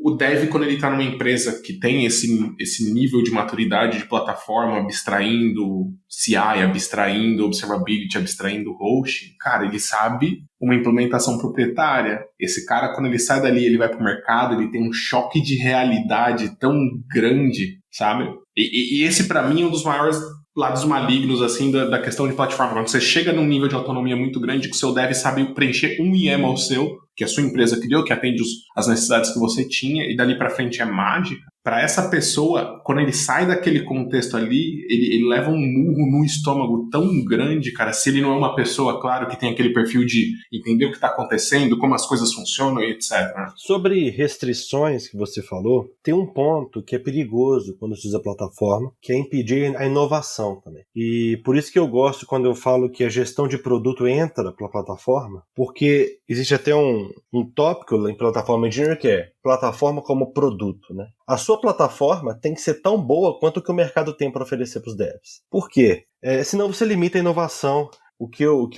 C: o dev, quando ele está numa empresa que tem esse nível de maturidade de plataforma, abstraindo CI, abstraindo observability, abstraindo host, cara, ele sabe uma implementação proprietária. Esse cara, quando ele sai dali, ele vai para o mercado, ele tem um choque de realidade tão grande, sabe? E esse, para mim, é um dos maiores lados malignos, assim, da questão de plataforma. Quando você chega num nível de autonomia muito grande, que o seu dev sabe preencher um YAML seu, que a sua empresa criou, que atende as necessidades que você tinha, e dali pra frente é mágica. Para essa pessoa, quando ele sai daquele contexto ali, ele leva um murro no estômago tão grande, cara, se ele não é uma pessoa, claro, que tem aquele perfil de entender o que está acontecendo, como as coisas funcionam e etc.
E: Sobre restrições que você falou, tem um ponto que é perigoso quando se usa plataforma, que é impedir a inovação também. E por isso que eu gosto quando eu falo que a gestão de produto entra para a plataforma, porque existe até um tópico em plataforma engineer que é plataforma como produto, né? A sua plataforma tem que ser tão boa quanto o que o mercado tem para oferecer para os devs. Por quê? Senão você limita a inovação. O que eu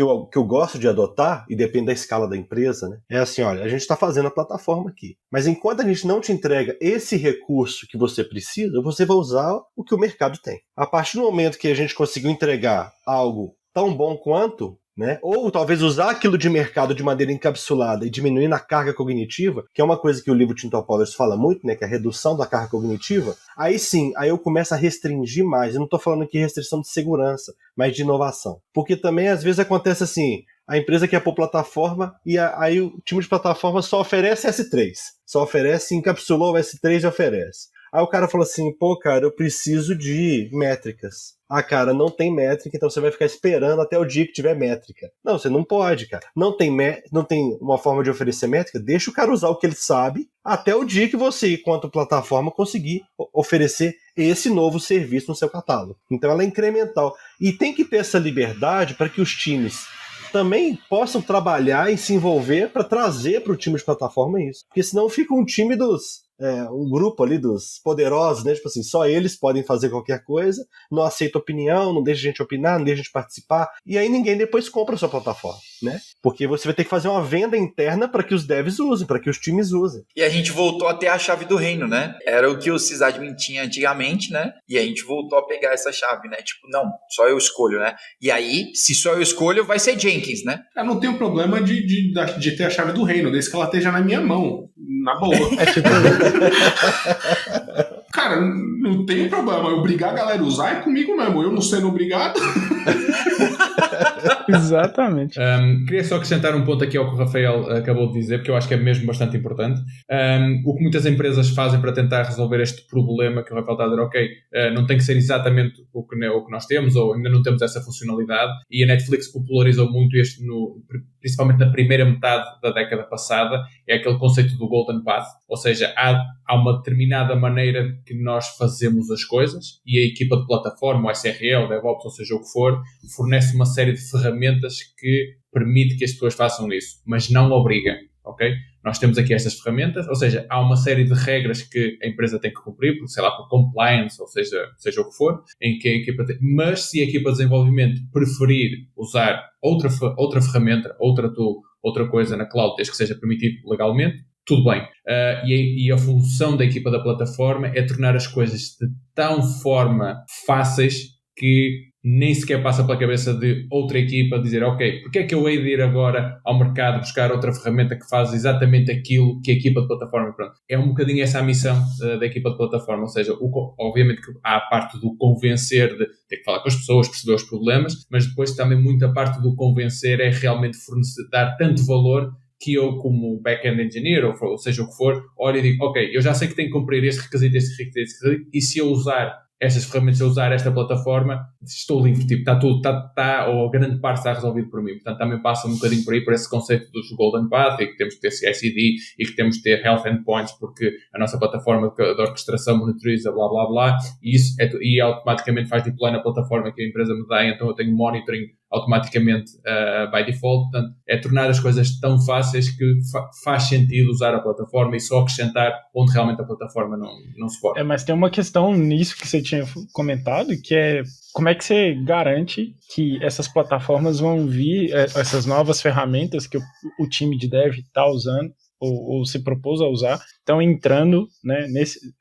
E: gosto de adotar, e depende da escala da empresa, né? É assim, olha, a gente está fazendo a plataforma aqui, mas enquanto a gente não te entrega esse recurso que você precisa, você vai usar o que o mercado tem. A partir do momento que a gente conseguiu entregar algo tão bom quanto, né? Ou talvez usar aquilo de mercado de maneira encapsulada e diminuindo a carga cognitiva, que é uma coisa que o livro Tim Topolers fala muito, né? Que é a redução da carga cognitiva. Aí sim, aí eu começo a restringir mais. Eu não estou falando aqui restrição de segurança, mas de inovação. Porque também às vezes acontece assim, a empresa quer pôr plataforma e aí o time de plataforma só oferece S3. Só oferece, encapsulou o S3 e oferece. Aí o cara fala assim, pô, cara, eu preciso de métricas. Ah, cara, não tem métrica, então você vai ficar esperando até o dia que tiver métrica. Não, você não pode, cara. Não tem uma forma de oferecer métrica, deixa o cara usar o que ele sabe até o dia que você, enquanto plataforma, conseguir oferecer esse novo serviço no seu catálogo. Então ela é incremental. E tem que ter essa liberdade para que os times também possam trabalhar e se envolver para trazer para o time de plataforma isso. Porque senão fica um time um grupo ali dos poderosos, né? Tipo assim, só eles podem fazer qualquer coisa, não aceita opinião, não deixa a gente opinar, não deixa a gente participar, e aí ninguém depois compra a sua plataforma, né? Porque você vai ter que fazer uma venda interna para que os devs usem, para que os times usem.
A: E a gente voltou a ter a chave do reino, né? Era o que o sysadmin tinha antigamente, né? E a gente voltou a pegar essa chave, né? Tipo, não, só eu escolho, né? E aí, se só eu escolho, vai ser Jenkins, né?
C: Eu não tenho problema de ter a chave do reino, desde que ela esteja na minha mão, na boa. Cara, não tem problema. Eu obrigar a galera a usar é comigo mesmo. Eu não sendo obrigado.
B: Exatamente.
F: Queria só acrescentar um ponto aqui ao que o Rafael acabou de dizer, porque eu acho que é mesmo bastante importante. O que muitas empresas fazem para tentar resolver este problema que o Rafael está a dizer, ok, não tem que ser exatamente o que nós temos, ou ainda não temos essa funcionalidade, e a Netflix popularizou muito este, principalmente na primeira metade da década passada, é aquele conceito do Golden Path, ou seja, há uma determinada maneira que nós fazemos as coisas, e a equipa de plataforma, o SRE, o DevOps, ou seja o que for, fornece uma série de ferramentas que permite que as pessoas façam isso, mas não obriga, ok? Nós temos aqui estas ferramentas, ou seja, há uma série de regras que a empresa tem que cumprir, porque, sei lá, por compliance, ou seja o que for, em que a equipa tem. Mas se a equipa de desenvolvimento preferir usar outra ferramenta, outra tool, outra coisa na cloud, desde que seja permitido legalmente, tudo bem. E a função da equipa da plataforma é tornar as coisas de tal forma fáceis que nem sequer passa pela cabeça de outra equipa dizer, ok, porque é que eu hei de ir agora ao mercado buscar outra ferramenta que faz exatamente aquilo que a equipa de plataforma, pronto. É um bocadinho essa a missão da equipa de plataforma, ou seja, obviamente que há a parte do convencer, de ter que falar com as pessoas, perceber os problemas, mas depois também muita parte do convencer é realmente dar tanto valor que eu, como back-end engineer, ou seja o que for, olho e digo, ok, eu já sei que tenho que cumprir este requisito, e se eu usar estas ferramentas, se eu usar esta plataforma, estou livre, tipo, está tudo, ou a grande parte está resolvido por mim. Portanto, também passa um bocadinho por aí, por esse conceito dos Golden Path, e que temos que ter CI/CD, e que temos que ter Health Endpoints, porque a nossa plataforma de orquestração monitoriza, blá, blá, blá, e isso e automaticamente faz deploy na plataforma que a empresa me dá, então eu tenho monitoring automaticamente by default. Portanto, é tornar as coisas tão fáceis que faz sentido usar a plataforma e só acrescentar onde realmente a plataforma não se pode.
B: Mas tem uma questão nisso que você tinha comentado, que é como é que você garante que essas plataformas vão vir, essas novas ferramentas que o time de dev está usando, ou se propôs a usar, estão entrando, né,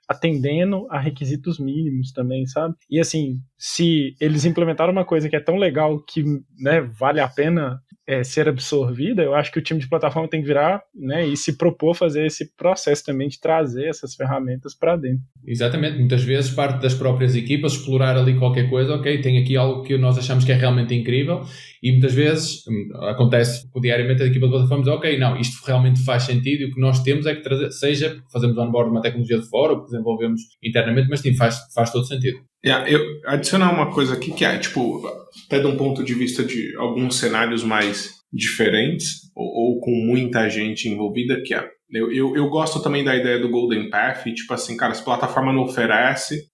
B: atendendo a requisitos mínimos também, sabe? E assim, se eles implementaram uma coisa que é tão legal que, né, vale a pena ser absorvida, eu acho que o time de plataforma tem que virar, né, e se propor fazer esse processo também de trazer essas ferramentas para dentro.
F: Exatamente, muitas vezes parte das próprias equipas explorar ali qualquer coisa, ok, tem aqui algo que nós achamos que é realmente incrível, e muitas vezes acontece diariamente a equipa de plataforma diz, ok, não, isto realmente faz sentido, e o que nós temos é que trazer, seja porque fazemos onboard uma tecnologia de fora, ou porque desenvolvemos internamente, mas sim, faz todo sentido.
C: Eu adicionar uma coisa aqui que é, tipo, até de um ponto de vista de alguns cenários mais diferentes, ou com muita gente envolvida, que é, eu gosto também da ideia do Golden Path, e, tipo assim, cara, se a plataforma não oferece,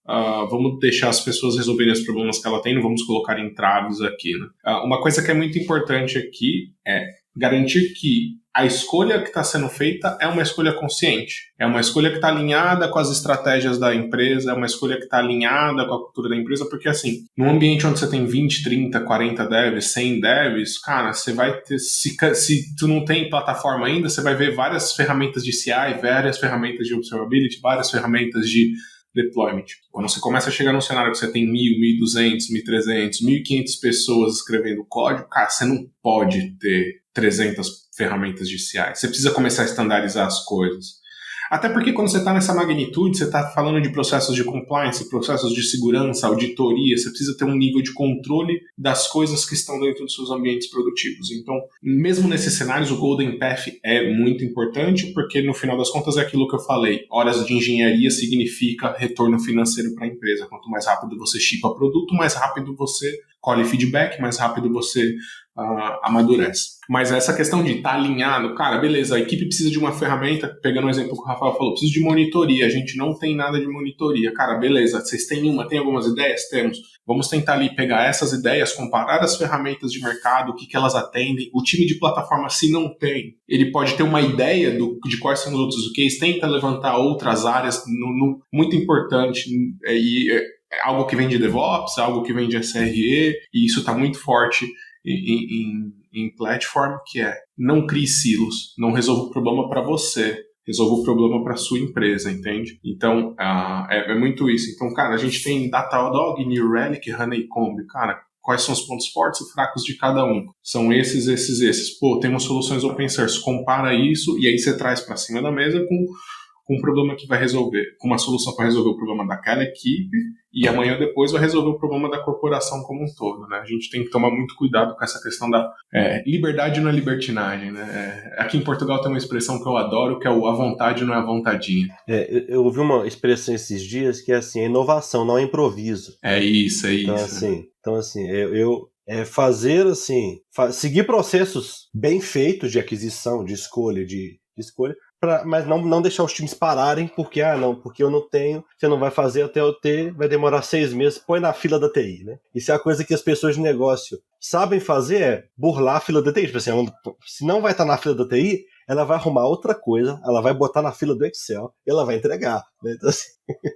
C: vamos deixar as pessoas resolverem os problemas que ela tem, não vamos colocar entraves aqui, né? Uma coisa que é muito importante aqui é garantir que a escolha que está sendo feita é uma escolha consciente, é uma escolha que está alinhada com as estratégias da empresa, é uma escolha que está alinhada com a cultura da empresa, porque assim, num ambiente onde você tem 20, 30, 40 devs, 100 devs, cara, você vai ter, se tu não tem plataforma ainda, você vai ver várias ferramentas de CI, várias ferramentas de observability, várias ferramentas de deployment. Quando você começa a chegar num cenário que você tem 1.000, 1.200, 1.300, 1.500 pessoas escrevendo código, cara, você não pode ter 300 ferramentas de CI. Você precisa começar a estandarizar as coisas. Até porque quando você está nessa magnitude, você está falando de processos de compliance, processos de segurança, auditoria, você precisa ter um nível de controle das coisas que estão dentro dos seus ambientes produtivos. Então, mesmo nesses cenários, o Golden Path é muito importante, porque no final das contas é aquilo que eu falei, horas de engenharia significa retorno financeiro para a empresa. Quanto mais rápido você shippa produto, mais rápido você colhe feedback, mais rápido você amadurece. Mas essa questão de estar alinhado, cara, beleza, a equipe precisa de uma ferramenta, pegando o exemplo que o Rafael falou, precisa de monitoria, a gente não tem nada de monitoria. Cara, beleza, vocês têm tem algumas ideias? Temos. Vamos tentar ali pegar essas ideias, comparar as ferramentas de mercado, o que elas atendem. O time de plataforma, se não tem, ele pode ter uma ideia de quais são os outros cases, tenta levantar outras áreas, muito importante, é algo que vem de DevOps, algo que vem de SRE, e isso está muito forte em platform, que é não crie silos, não resolva o problema para você, resolva o problema para sua empresa, entende? Então, é muito isso. Então, cara, a gente tem Datadog, New Relic, Honeycomb, cara, quais são os pontos fortes e fracos de cada um? São esses. Pô, temos soluções open source, compara isso e aí você traz para cima da mesa com um problema que vai resolver, com uma solução para resolver o problema daquela equipe e amanhã ou depois vai resolver o problema da corporação como um todo, né? A gente tem que tomar muito cuidado com essa questão da liberdade não é libertinagem, né? Aqui em Portugal tem uma expressão que eu adoro, que é o à vontade não é à vontadinha.
E: Eu ouvi uma expressão esses dias que é assim, inovação não é improviso.
C: É isso.
E: Então assim, fazer assim, seguir processos bem feitos de aquisição, de escolha, mas não deixar os times pararem porque eu não tenho, você não vai fazer até eu ter, vai demorar 6 meses, põe na fila da TI, né? Isso é a coisa que as pessoas de negócio sabem fazer, é burlar a fila da TI. Tipo assim, se não vai estar na fila da TI, ela vai arrumar outra coisa, ela vai botar na fila do Excel, ela vai entregar, né? Então, assim...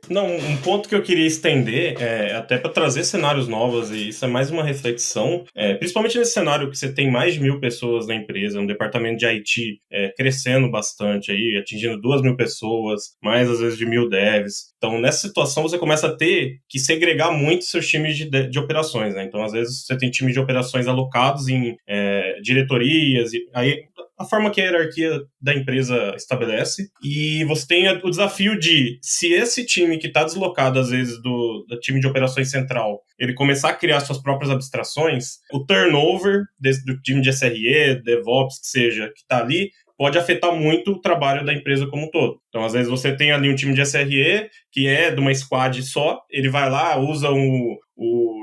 D: Não, um ponto que eu queria estender até para trazer cenários novos, e isso é mais uma reflexão, principalmente nesse cenário que você tem mais de 1.000 pessoas na empresa, um departamento de IT crescendo bastante aí, atingindo 2.000 pessoas, mais às vezes de 1.000 devs. Então, nessa situação, você começa a ter que segregar muito seus times de operações, né? Então, às vezes, você tem times de operações alocados em diretorias, e aí a forma que a hierarquia da empresa estabelece, e você tem o desafio de, se esse time que está deslocado, às vezes, do time de operações central, ele começar a criar suas próprias abstrações, o turnover do time de SRE, DevOps, que seja, que está ali, pode afetar muito o trabalho da empresa como um todo. Então, às vezes, você tem ali um time de SRE, que é de uma squad só, ele vai lá, usa o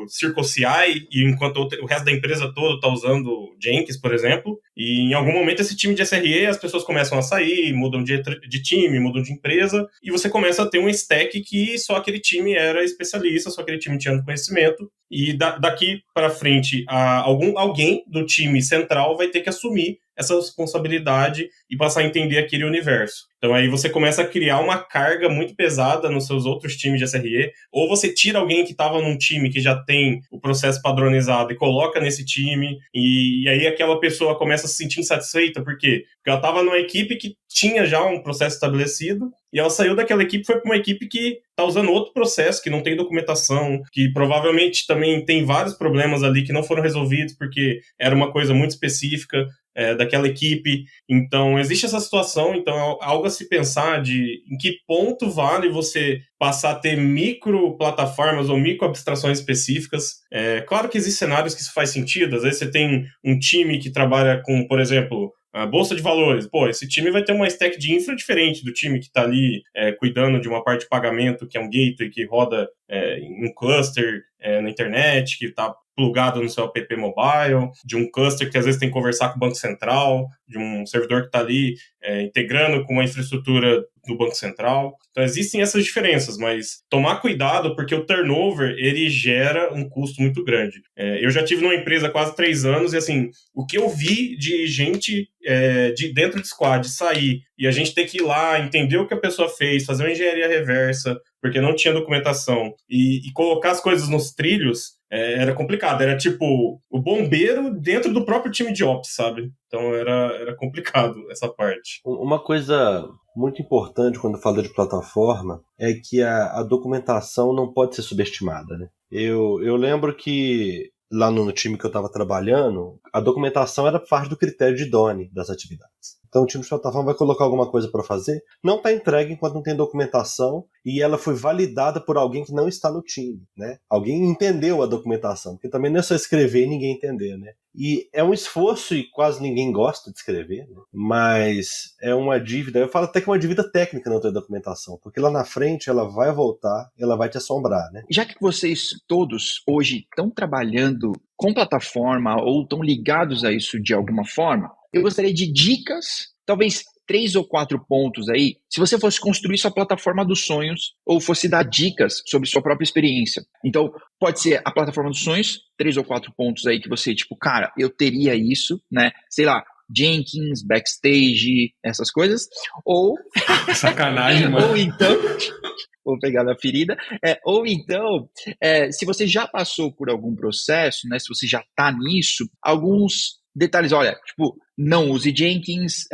D: Circle CI, e enquanto o resto da empresa toda está usando Jenkins, por exemplo, e em algum momento esse time de SRE, as pessoas começam a sair, mudam de time, mudam de empresa, e você começa a ter um stack que só aquele time era especialista, só aquele time tinha conhecimento, e daqui para frente, alguém do time central vai ter que assumir essa responsabilidade e passar a entender aquele universo. Então aí você começa a criar uma carga muito pesada nos seus outros times de SRE, ou você tira alguém que estava num time que já tem o processo padronizado e coloca nesse time, e aí aquela pessoa começa a se sentir insatisfeita. Por quê? Porque ela estava numa equipe que tinha já um processo estabelecido, e ela saiu daquela equipe e foi para uma equipe que está usando outro processo, que não tem documentação, que provavelmente também tem vários problemas ali que não foram resolvidos porque era uma coisa muito específica daquela equipe. Então, existe essa situação, então é algo a se pensar de em que ponto vale você passar a ter micro plataformas ou micro abstrações específicas. Claro que existem cenários que isso faz sentido, às vezes você tem um time que trabalha com, por exemplo, a bolsa de valores. Pô, esse time vai ter uma stack de infra diferente do time que está ali cuidando de uma parte de pagamento, que é um gateway que roda em um cluster na internet, que está plugado no seu app mobile, de um cluster que às vezes tem que conversar com o Banco Central, de um servidor que está ali integrando com uma infraestrutura do Banco Central. Então existem essas diferenças, mas tomar cuidado porque o turnover, ele gera um custo muito grande. Eu já tive numa empresa há quase 3 anos e assim, o que eu vi de gente de dentro de squad sair e a gente ter que ir lá, entender o que a pessoa fez, fazer uma engenharia reversa, porque não tinha documentação, e colocar as coisas nos trilhos, era complicado. Era tipo o bombeiro dentro do próprio time de Ops, sabe? Então era complicado essa parte.
E: Uma coisa muito importante quando fala de plataforma é que a documentação não pode ser subestimada, né? Eu lembro que lá no time que eu estava trabalhando, a documentação era parte do critério de DONE das atividades. Então o time de plataforma vai colocar alguma coisa para fazer, não está entregue enquanto não tem documentação e ela foi validada por alguém que não está no time, né? Alguém entendeu a documentação, porque também não é só escrever e ninguém entender, né? E é um esforço e quase ninguém gosta de escrever, né? Mas é uma dívida, eu falo até que é uma dívida técnica não ter documentação, porque lá na frente ela vai voltar, ela vai te assombrar, né?
A: Já que vocês todos hoje estão trabalhando com plataforma ou estão ligados a isso de alguma forma, eu gostaria de dicas, talvez 3 ou 4 pontos aí, se você fosse construir sua plataforma dos sonhos ou fosse dar dicas sobre sua própria experiência. Então, pode ser a plataforma dos sonhos, 3 ou 4 pontos aí que você, tipo, cara, eu teria isso, né? Sei lá, Jenkins, Backstage, essas coisas. Ou...
C: Sacanagem, mano.
A: Ou então... Vou pegar na ferida. Ou então, se você já passou por algum processo, né? Se você já tá nisso, alguns detalhes, olha, tipo, não use Jenkins,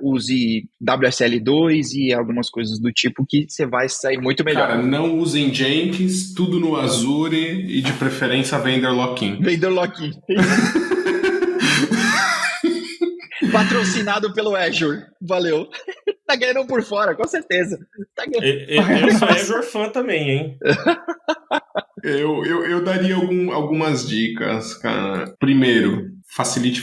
A: use WSL2 e algumas coisas do tipo que você vai sair muito melhor.
C: Cara, não usem Jenkins, tudo no Azure e de preferência vendor lock-in.
A: Vendor lock-in. Patrocinado pelo Azure. Valeu. Tá ganhando por fora, com certeza. Tá ganhando.
D: Eu sou Azure fã também, hein?
C: Eu daria algumas dicas, cara. Primeiro, facilite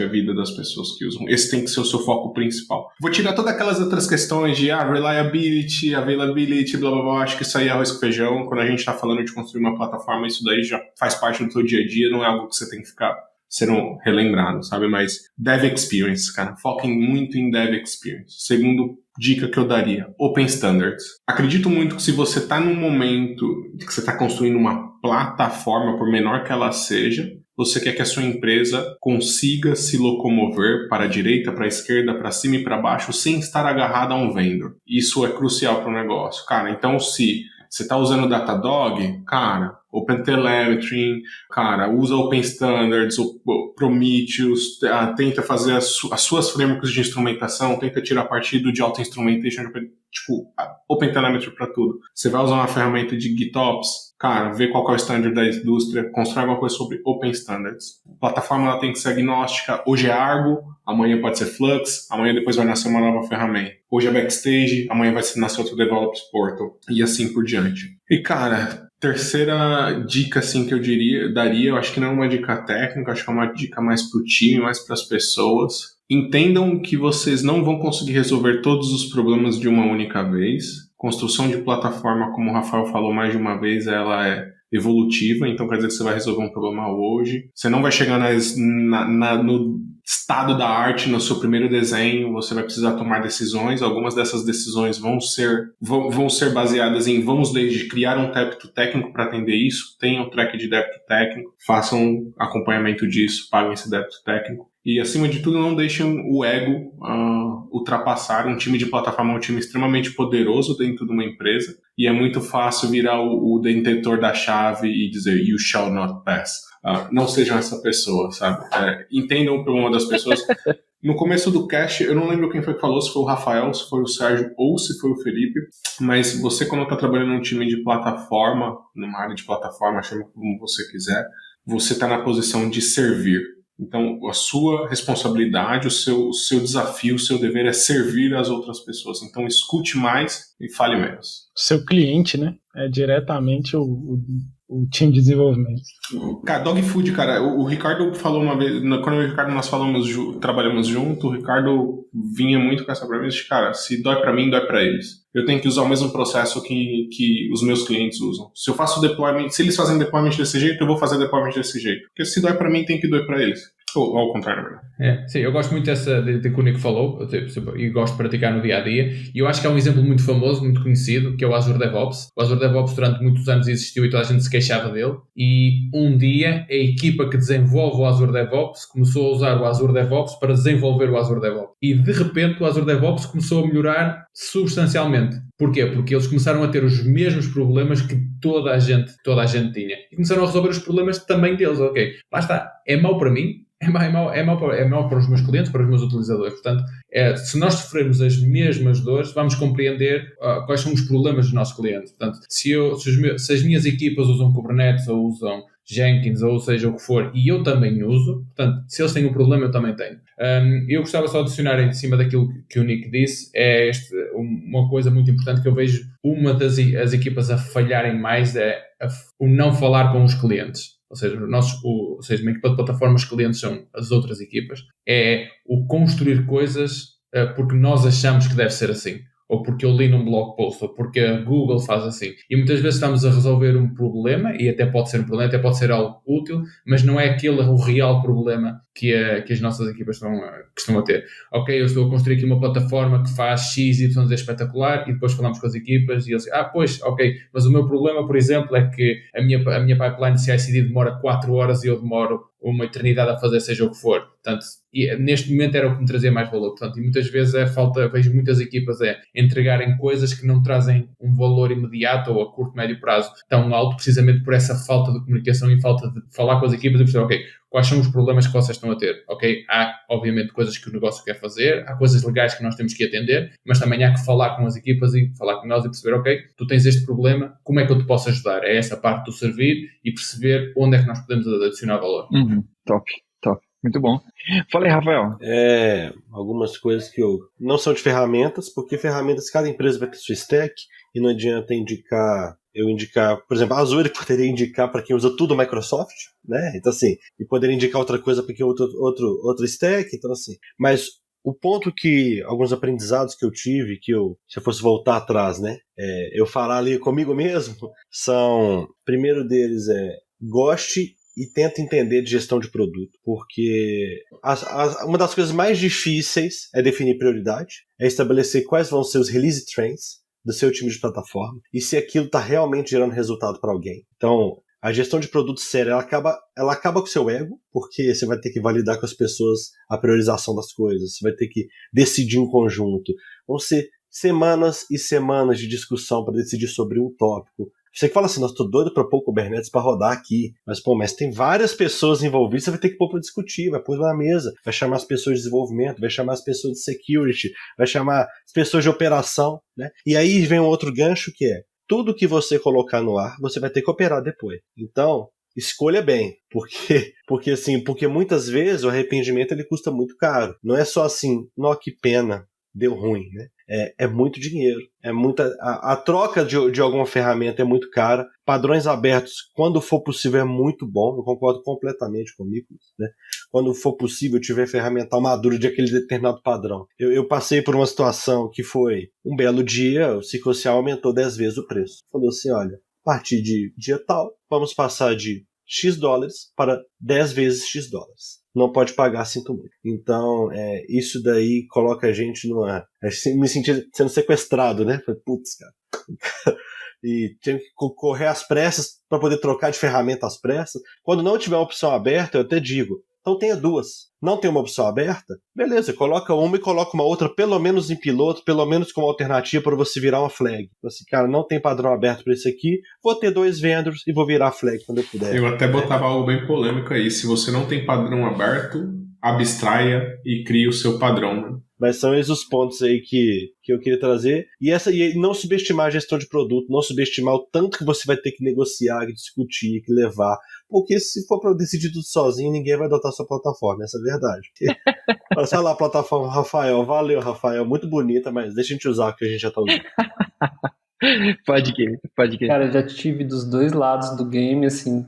C: a vida das pessoas que usam. Esse tem que ser o seu foco principal. Vou tirar todas aquelas outras questões de reliability, availability, blá blá blá. Acho que isso aí é arroz com feijão. Quando a gente tá falando de construir uma plataforma, isso daí já faz parte do seu dia a dia, não é algo que você tem que ficar sendo relembrado, sabe? Mas Dev Experience, cara. Foquem muito em Dev Experience. Segundo dica que eu daria, Open Standards. Acredito muito que se você está num momento que você está construindo uma plataforma, por menor que ela seja, você quer que a sua empresa consiga se locomover para a direita, para a esquerda, para cima e para baixo, sem estar agarrada a um vendor. Isso é crucial para o negócio. Cara, então se você está usando Datadog, cara, OpenTelemetry, cara, usa Open Standards, Prometheus, tenta fazer as suas frameworks de instrumentação, tenta tirar partido de auto-instrumentation, tipo, OpenTelemetry para tudo. Você vai usar uma ferramenta de GitOps, cara, vê qual é o standard da indústria, constrói alguma coisa sobre Open Standards. A plataforma ela tem que ser agnóstica, hoje é Argo, amanhã pode ser Flux, amanhã depois vai nascer uma nova ferramenta. Hoje é Backstage, amanhã vai nascer outro Developers Portal, e assim por diante. E, cara, terceira dica, assim, que eu daria, eu acho que não é uma dica técnica, acho que é uma dica mais pro time, mais pras pessoas. Entendam que vocês não vão conseguir resolver todos os problemas de uma única vez. Construção de plataforma, como o Rafael falou mais de uma vez, ela é evolutiva, então quer dizer que você vai resolver um problema hoje. Você não vai chegar no estado da arte no seu primeiro desenho, você vai precisar tomar decisões. Algumas dessas decisões vão ser baseadas em vamos criar um débito técnico para atender isso, tenham um track de débito técnico, façam acompanhamento disso, paguem esse débito técnico. E, acima de tudo, não deixem o ego ultrapassar. Um time de plataforma é um time extremamente poderoso dentro de uma empresa e é muito fácil virar o detentor da chave e dizer you shall not pass. Não sejam essa pessoa, sabe? Entendam o problema das pessoas. No começo do cast, eu não lembro quem foi que falou, se foi o Rafael, se foi o Sérgio ou se foi o Felipe, mas você, quando está trabalhando num time de plataforma, numa área de plataforma, chama como você quiser, você está na posição de servir. Então, a sua responsabilidade, o seu desafio, o seu dever é servir as outras pessoas. Então, escute mais e fale menos.
B: Seu cliente, né? É diretamente o time de desenvolvimento.
C: Cara, Dog Food, cara, o Ricardo falou uma vez, quando o Ricardo nós trabalhamos junto, o Ricardo vinha muito com essa premissa de, cara, se dói pra mim, dói pra eles. Eu tenho que usar o mesmo processo que os meus clientes usam. Se eu faço deployment, se eles fazem deployment desse jeito, eu vou fazer deployment desse jeito. Porque se dói pra mim, tem que doer pra eles. Ou ao contrário, né?
F: Sim, eu gosto muito dessa de que o Nico falou e gosto de praticar no dia a dia. E eu acho que há um exemplo muito famoso, muito conhecido, que é o Azure DevOps. O Azure DevOps durante muitos anos existiu e toda a gente se queixava dele. E um dia a equipa que desenvolve o Azure DevOps começou a usar o Azure DevOps para desenvolver o Azure DevOps. E de repente o Azure DevOps começou a melhorar substancialmente. Porquê? Porque eles começaram a ter os mesmos problemas que toda a gente tinha. E começaram a resolver os problemas também deles. Ok, lá está. É mau para mim. É mau para os meus clientes, para os meus utilizadores. Portanto, se nós sofrermos as mesmas dores, vamos compreender quais são os problemas dos nossos clientes. Portanto, se as minhas equipas usam Kubernetes ou usam Jenkins ou seja o que for, e eu também uso, portanto, se eles têm um problema, eu também tenho. Eu gostava só de adicionar em cima daquilo que o Nick disse, uma coisa muito importante que eu vejo as equipas a falharem mais o não falar com os clientes. Ou seja, uma equipa de plataformas clientes são as outras equipas, é o construir coisas porque nós achamos que deve ser assim, ou porque eu li num blog post, ou porque a Google faz assim. E muitas vezes estamos a resolver um problema, e até pode ser um problema, até pode ser algo útil, mas não é aquele o real problema que as nossas equipas estão a ter. Ok, eu estou a construir aqui uma plataforma que faz X, Y, Z espetacular, e depois falamos com as equipas, e eles dizem, pois, ok, mas o meu problema, por exemplo, é que a minha pipeline de CI/CD demora 4 horas e eu demoro uma eternidade a fazer seja o que for. Portanto, neste momento era o que me trazia mais valor. Portanto, e muitas vezes vejo muitas equipas entregarem coisas que não trazem um valor imediato ou a curto, médio prazo tão alto, precisamente por essa falta de comunicação e falta de falar com as equipas e perceber, ok, quais são os problemas que vocês estão a ter, ok? Há, obviamente, coisas que o negócio quer fazer, há coisas legais que nós temos que atender, mas também há que falar com as equipas e falar com nós e perceber, ok, tu tens este problema, como é que eu te posso ajudar? É essa parte do servir e perceber onde é que nós podemos adicionar valor.
A: Top. Muito bom. Fala aí, Rafael.
E: Algumas coisas que não são de ferramentas, porque ferramentas, cada empresa vai ter sua stack, e não adianta eu indicar, por exemplo, a Azure poderia indicar para quem usa tudo Microsoft, né? Então, assim, e poderia indicar outra coisa para quem usa outro stack, então, assim. Mas o ponto alguns aprendizados que eu tive, se eu fosse voltar atrás, né? Eu falar ali comigo mesmo, primeiro deles goste e tenta entender de gestão de produto, porque uma das coisas mais difíceis é definir prioridade, é estabelecer quais vão ser os release trains do seu time de plataforma e se aquilo está realmente gerando resultado para alguém. Então, a gestão de produto séria, ela acaba com o seu ego, porque você vai ter que validar com as pessoas a priorização das coisas, você vai ter que decidir em conjunto. Vão ser semanas e semanas de discussão para decidir sobre um tópico. Você que fala assim, nossa, tô doido pra pôr o Kubernetes pra rodar aqui. Mas tem várias pessoas envolvidas, você vai ter que pôr pra discutir, vai pôr na mesa, vai chamar as pessoas de desenvolvimento, vai chamar as pessoas de security, vai chamar as pessoas de operação, né? E aí vem um outro gancho que é, tudo que você colocar no ar, você vai ter que operar depois. Então, escolha bem, porque muitas vezes o arrependimento ele custa muito caro. Não é só assim, nó, que pena, deu ruim, né? É muito dinheiro, a troca de alguma ferramenta é muito cara. Padrões abertos, quando for possível, é muito bom. Eu concordo completamente comigo, né? Quando for possível, tiver ferramental maduro de aquele determinado padrão. Eu passei por uma situação que foi um belo dia, o Cicocial aumentou 10 vezes o preço. Falou assim, olha, a partir de dia tal, vamos passar de X dólares para 10 vezes X dólares. Não pode pagar, sinto muito. Então, isso daí coloca a gente me senti sendo sequestrado, né? Falei, putz, cara. E tinha que correr às pressas para poder trocar de ferramenta às pressas. Quando não tiver uma opção aberta, eu até digo, então tenha duas. Não tem uma opção aberta? Beleza, coloca uma e coloca uma outra, pelo menos em piloto, pelo menos como alternativa para você virar uma flag. Assim, cara, não tem padrão aberto para isso aqui, vou ter 2 vendors e vou virar flag quando eu puder.
C: Eu até botava algo bem polêmico aí. Se você não tem padrão aberto, abstraia e cria o seu padrão, né?
E: Mas são esses os pontos aí que eu queria trazer. E não subestimar a gestão de produto, não subestimar o tanto que você vai ter que negociar, que discutir, que levar. Porque se for para decidir tudo sozinho, ninguém vai adotar a sua plataforma, essa é a verdade. Olha lá a plataforma, Rafael, valeu, Rafael, muito bonita, mas deixa a gente usar o que a gente já tá usando.
A: Pode que.
G: Cara, já tive dos dois lados do game, assim,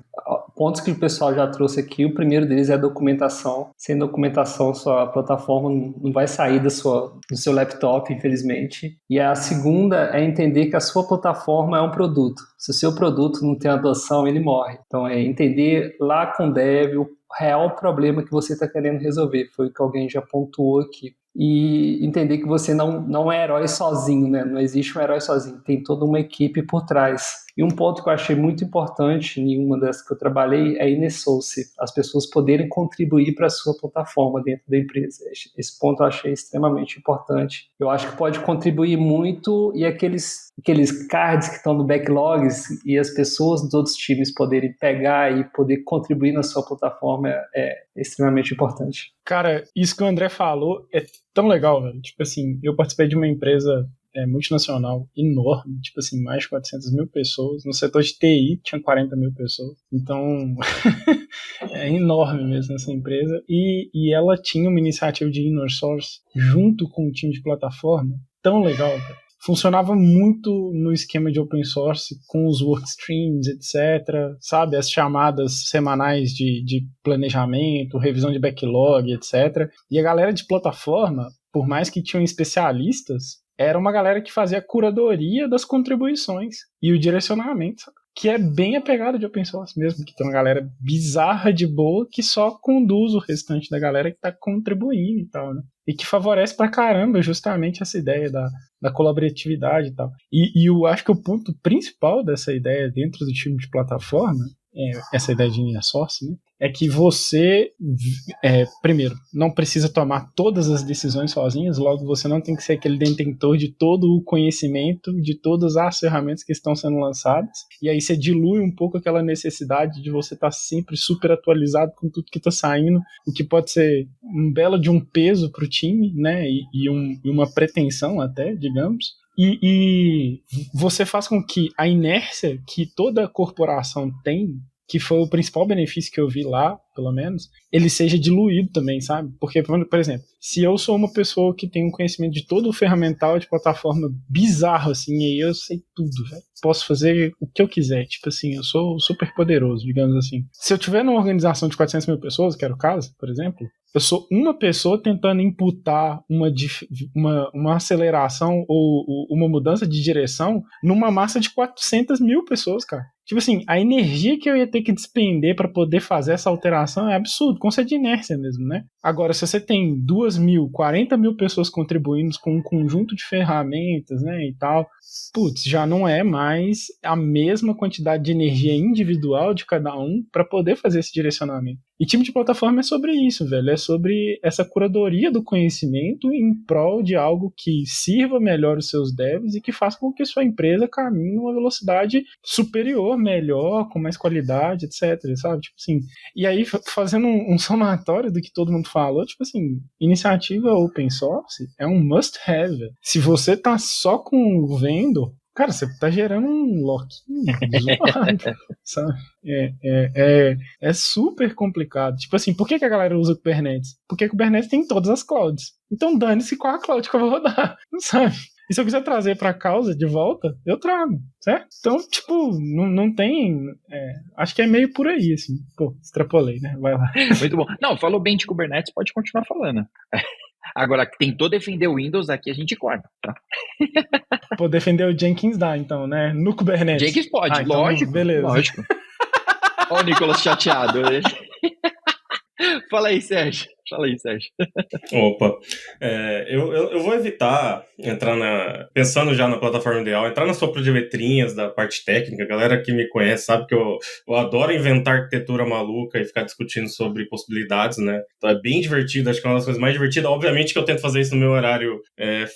G: pontos que o pessoal já trouxe aqui. O primeiro deles é a documentação. Sem documentação, sua plataforma não vai sair do seu laptop, infelizmente. E a segunda é entender que a sua plataforma é um produto. Se o seu produto não tem adoção, ele morre. Então, é entender lá com o dev o real problema que você está querendo resolver. Foi o que alguém já pontuou aqui. E entender que você não é herói sozinho, né? Não existe um herói sozinho, tem toda uma equipe por trás. E um ponto que eu achei muito importante em uma das que eu trabalhei é inner-source, as pessoas poderem contribuir para a sua plataforma dentro da empresa. Esse ponto eu achei extremamente importante. Eu acho que pode contribuir muito, e aqueles cards que estão no backlogs e as pessoas dos outros times poderem pegar e poder contribuir na sua plataforma é extremamente importante.
B: Cara, isso que o André falou é tão legal, velho. Tipo assim, eu participei de uma empresa multinacional enorme, tipo assim, mais de 400 mil pessoas. No setor de TI tinha 40 mil pessoas. Então, é enorme mesmo essa empresa. E ela tinha uma iniciativa de inner source junto com o time de plataforma tão legal, cara. Funcionava muito no esquema de open source, com os workstreams, etc. Sabe? As chamadas semanais de planejamento, revisão de backlog, etc. E a galera de plataforma, por mais que tinham especialistas, era uma galera que fazia a curadoria das contribuições e o direcionamento, sabe? Que é bem a pegada de open source mesmo, que tem uma galera bizarra de boa que só conduz o restante da galera que tá contribuindo e tal, né? E que favorece pra caramba justamente essa ideia da colaboratividade e tal. E eu acho que o ponto principal dessa ideia dentro do time de plataforma, essa ideia de inner source, né? É que você, primeiro, não precisa tomar todas as decisões sozinhos, logo você não tem que ser aquele detentor de todo o conhecimento, de todas as ferramentas que estão sendo lançadas, e aí você dilui um pouco aquela necessidade de você estar sempre super atualizado com tudo que está saindo, o que pode ser um belo de um peso para o time, né, e uma pretensão até, digamos. E você faz com que a inércia que toda corporação tem, que foi o principal benefício que eu vi lá, pelo menos, ele seja diluído também, sabe? Porque, por exemplo, se eu sou uma pessoa que tem um conhecimento de todo o ferramental de plataforma bizarro, assim, e aí eu sei tudo, velho. Posso fazer o que eu quiser, tipo assim, eu sou super poderoso, digamos assim. Se eu tiver numa organização de 400 mil pessoas, que era o caso, por exemplo, eu sou uma pessoa tentando imputar uma aceleração ou uma mudança de direção numa massa de 400 mil pessoas, cara. Tipo assim, a energia que eu ia ter que despender para poder fazer essa alteração é absurdo, conceito de inércia mesmo, né? Agora, se você tem 2.000, 40 mil pessoas contribuindo com um conjunto de ferramentas, né, e tal, putz, já não é mais a mesma quantidade de energia individual de cada um para poder fazer esse direcionamento. E time de plataforma é sobre isso, velho, é sobre essa curadoria do conhecimento em prol de algo que sirva melhor os seus devs e que faça com que sua empresa caminhe numa velocidade superior, melhor, com mais qualidade, etc, sabe? Tipo assim, e aí fazendo um somatório do que todo mundo falou, tipo assim, iniciativa open source é um must have. Se você tá só com o vendor, cara, você tá gerando um lock-in zoado, sabe? É super complicado. Tipo assim, por que a galera usa o Kubernetes? Porque o Kubernetes tem todas as clouds. Então dane-se qual a cloud que eu vou rodar, sabe? E se eu quiser trazer pra causa de volta, eu trago, certo? Então, tipo, não tem... acho que é meio por aí, assim. Pô, extrapolei, né? Vai lá.
A: Muito bom. Não, falou bem de Kubernetes, pode continuar falando. Agora, tentou defender o Windows, aqui a gente corta, tá?
B: Pô, defender o Jenkins dá, então, né? No Kubernetes.
A: Jenkins pode,
B: então,
A: lógico.
B: Beleza.
A: Lógico. Olha o Nicolas chateado. Fala aí, Sérgio.
D: Opa. Eu vou evitar entrar pensando já na plataforma ideal, entrar nas sopa de letrinhas da parte técnica. A galera que me conhece sabe que eu adoro inventar arquitetura maluca e ficar discutindo sobre possibilidades, né? Então é bem divertido, acho que é uma das coisas mais divertidas. Obviamente que eu tento fazer isso no meu horário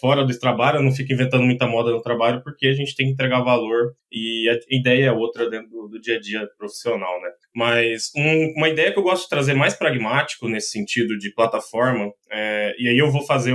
D: fora do trabalho, eu não fico inventando muita moda no trabalho, porque a gente tem que entregar valor e a ideia é outra dentro do dia a dia profissional, né? Mas uma ideia que eu gosto de trazer mais pragmático nesse sentido de plataforma, e aí eu vou fazer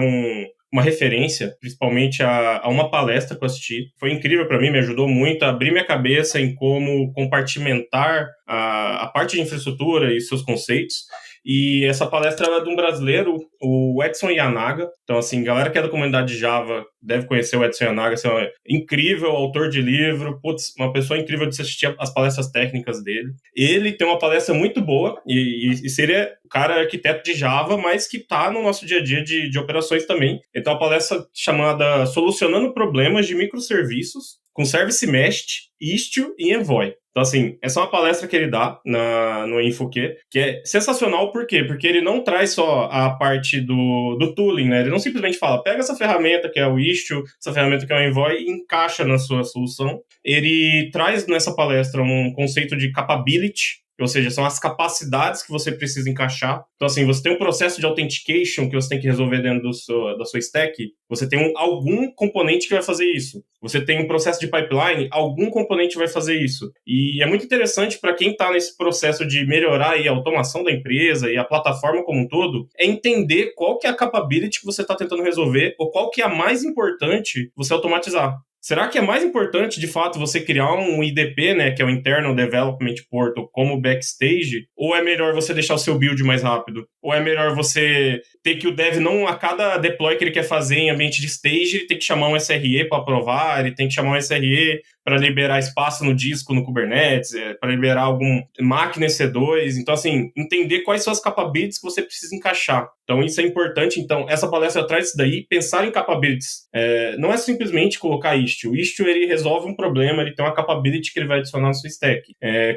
D: uma referência, principalmente a uma palestra que eu assisti. Foi incrível para mim, me ajudou muito a abrir minha cabeça em como compartimentar a parte de infraestrutura e seus conceitos. E essa palestra é de um brasileiro, o Edson Yanaga. Então, assim, galera que é da comunidade Java deve conhecer o Edson Yanaga. Assim, é incrível, autor de livro. Putz, uma pessoa incrível de se assistir as palestras técnicas dele. Ele tem uma palestra muito boa e seria o cara arquiteto de Java, mas que está no nosso dia a dia de operações também. Ele tem uma palestra chamada Solucionando Problemas de Microserviços com Service Mesh, Istio e Envoy. Então, assim, essa é uma palestra que ele dá no InfoQ, que é sensacional, por quê? Porque ele não traz só a parte do tooling, né? Ele não simplesmente fala, pega essa ferramenta que é o Istio, essa ferramenta que é o Envoy e encaixa na sua solução. Ele traz nessa palestra um conceito de capability, ou seja, são as capacidades que você precisa encaixar. Então, assim, você tem um processo de authentication que você tem que resolver dentro da sua stack, você tem algum componente que vai fazer isso. Você tem um processo de pipeline, algum componente vai fazer isso. E é muito interessante para quem está nesse processo de melhorar aí a automação da empresa e a plataforma como um todo, é entender qual que é a capability que você está tentando resolver ou qual que é a mais importante você automatizar. Será que é mais importante, de fato, você criar um IDP, né, que é o Internal Development Portal, como backstage, ou é melhor você deixar o seu build mais rápido? Ou é melhor você ter que o dev não, a cada deploy que ele quer fazer em ambiente de stage, ele tem que chamar um SRE para aprovar, ele tem que chamar um SRE para liberar espaço no disco, no Kubernetes, para liberar algum máquina EC2. Então, assim, entender quais são as capabilities que você precisa encaixar. Então, isso é importante. Então, essa palestra traz isso daí, pensar em capabilities. Não é simplesmente colocar Istio. O Istio, ele resolve um problema, ele tem uma capability que ele vai adicionar no seu stack.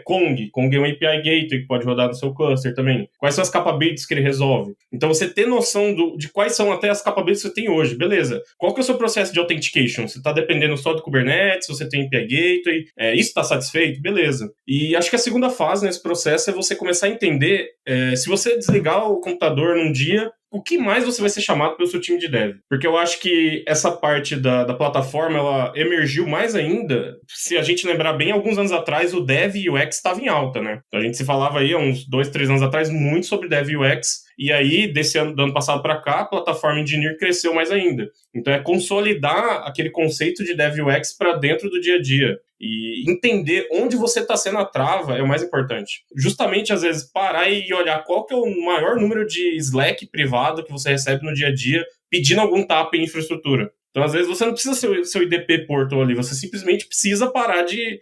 D: Kong é um API Gateway que pode rodar no seu cluster também. Quais são as capabilities que ele resolve? Então, você ter noção de quais são até as capabilities que você tem hoje. Beleza. Qual que é o seu processo de authentication? Você está dependendo só do Kubernetes, você tem API Gateway, isso está satisfeito? Beleza. E acho que a segunda fase nesse processo é você começar a entender, se você desligar o computador num dia, o que mais você vai ser chamado pelo seu time de dev? Porque eu acho que essa parte da plataforma, ela emergiu mais ainda. Se a gente lembrar bem, alguns anos atrás, o Dev e UX estava em alta, né? Então, a gente se falava aí, há uns 2, 3 anos atrás, muito sobre Dev e UX. E aí, do ano passado para cá, a plataforma Engineer cresceu mais ainda. Então, é consolidar aquele conceito de Dev e UX para dentro do dia a dia. E entender onde você está sendo a trava é o mais importante. Justamente, às vezes, parar e olhar qual que é o maior número de Slack privado que você recebe no dia a dia pedindo algum tapa em infraestrutura. Então, às vezes, você não precisa ser seu IDP portal ali, você simplesmente precisa parar de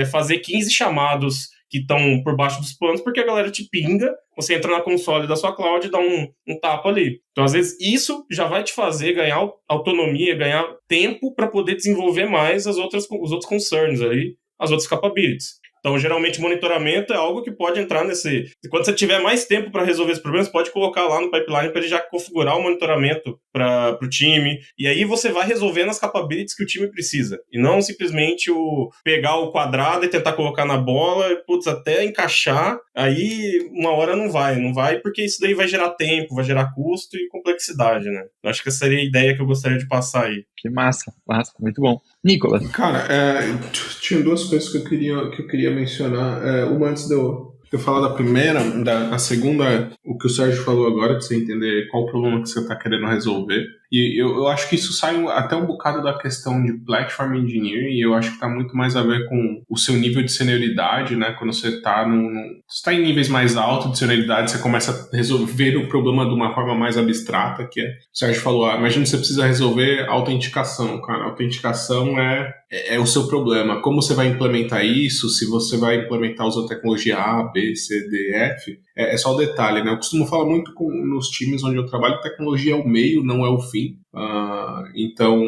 D: fazer 15 chamados que estão por baixo dos panos, porque a galera te pinga, você entra na console da sua cloud e dá um tapa ali. Então, às vezes, isso já vai te fazer ganhar autonomia, ganhar tempo para poder desenvolver mais os outros concerns ali, as outras capabilities. Então, geralmente, monitoramento é algo que pode entrar nesse... Quando você tiver mais tempo para resolver esse problema, você pode colocar lá no pipeline para ele já configurar o monitoramento para o time. E aí você vai resolvendo as capabilities que o time precisa. E não simplesmente pegar o quadrado e tentar colocar na bola, até encaixar, aí uma hora não vai, porque isso daí vai gerar tempo, vai gerar custo e complexidade, né? Eu acho que essa seria a ideia que eu gostaria de passar aí.
A: Que massa, muito bom. Nicolas.
C: Cara, tinha duas coisas que eu queria mencionar. Uma antes de eu falar da primeira, a segunda, o que o Sérgio falou agora, de você entender qual o problema que você está querendo resolver. E eu acho que isso sai até um bocado da questão de Platform Engineering, e eu acho que está muito mais a ver com o seu nível de senioridade, né? Quando você está em níveis mais altos de senioridade, você começa a resolver o problema de uma forma mais abstrata, que o Sérgio falou, imagina que você precisa resolver a autenticação, cara. A autenticação é o seu problema. Como você vai implementar isso? Se você vai implementar usando tecnologia A, B, C, D, F, é só o detalhe, né? Eu costumo falar muito nos times onde eu trabalho, tecnologia é o meio, não é o fim. Então,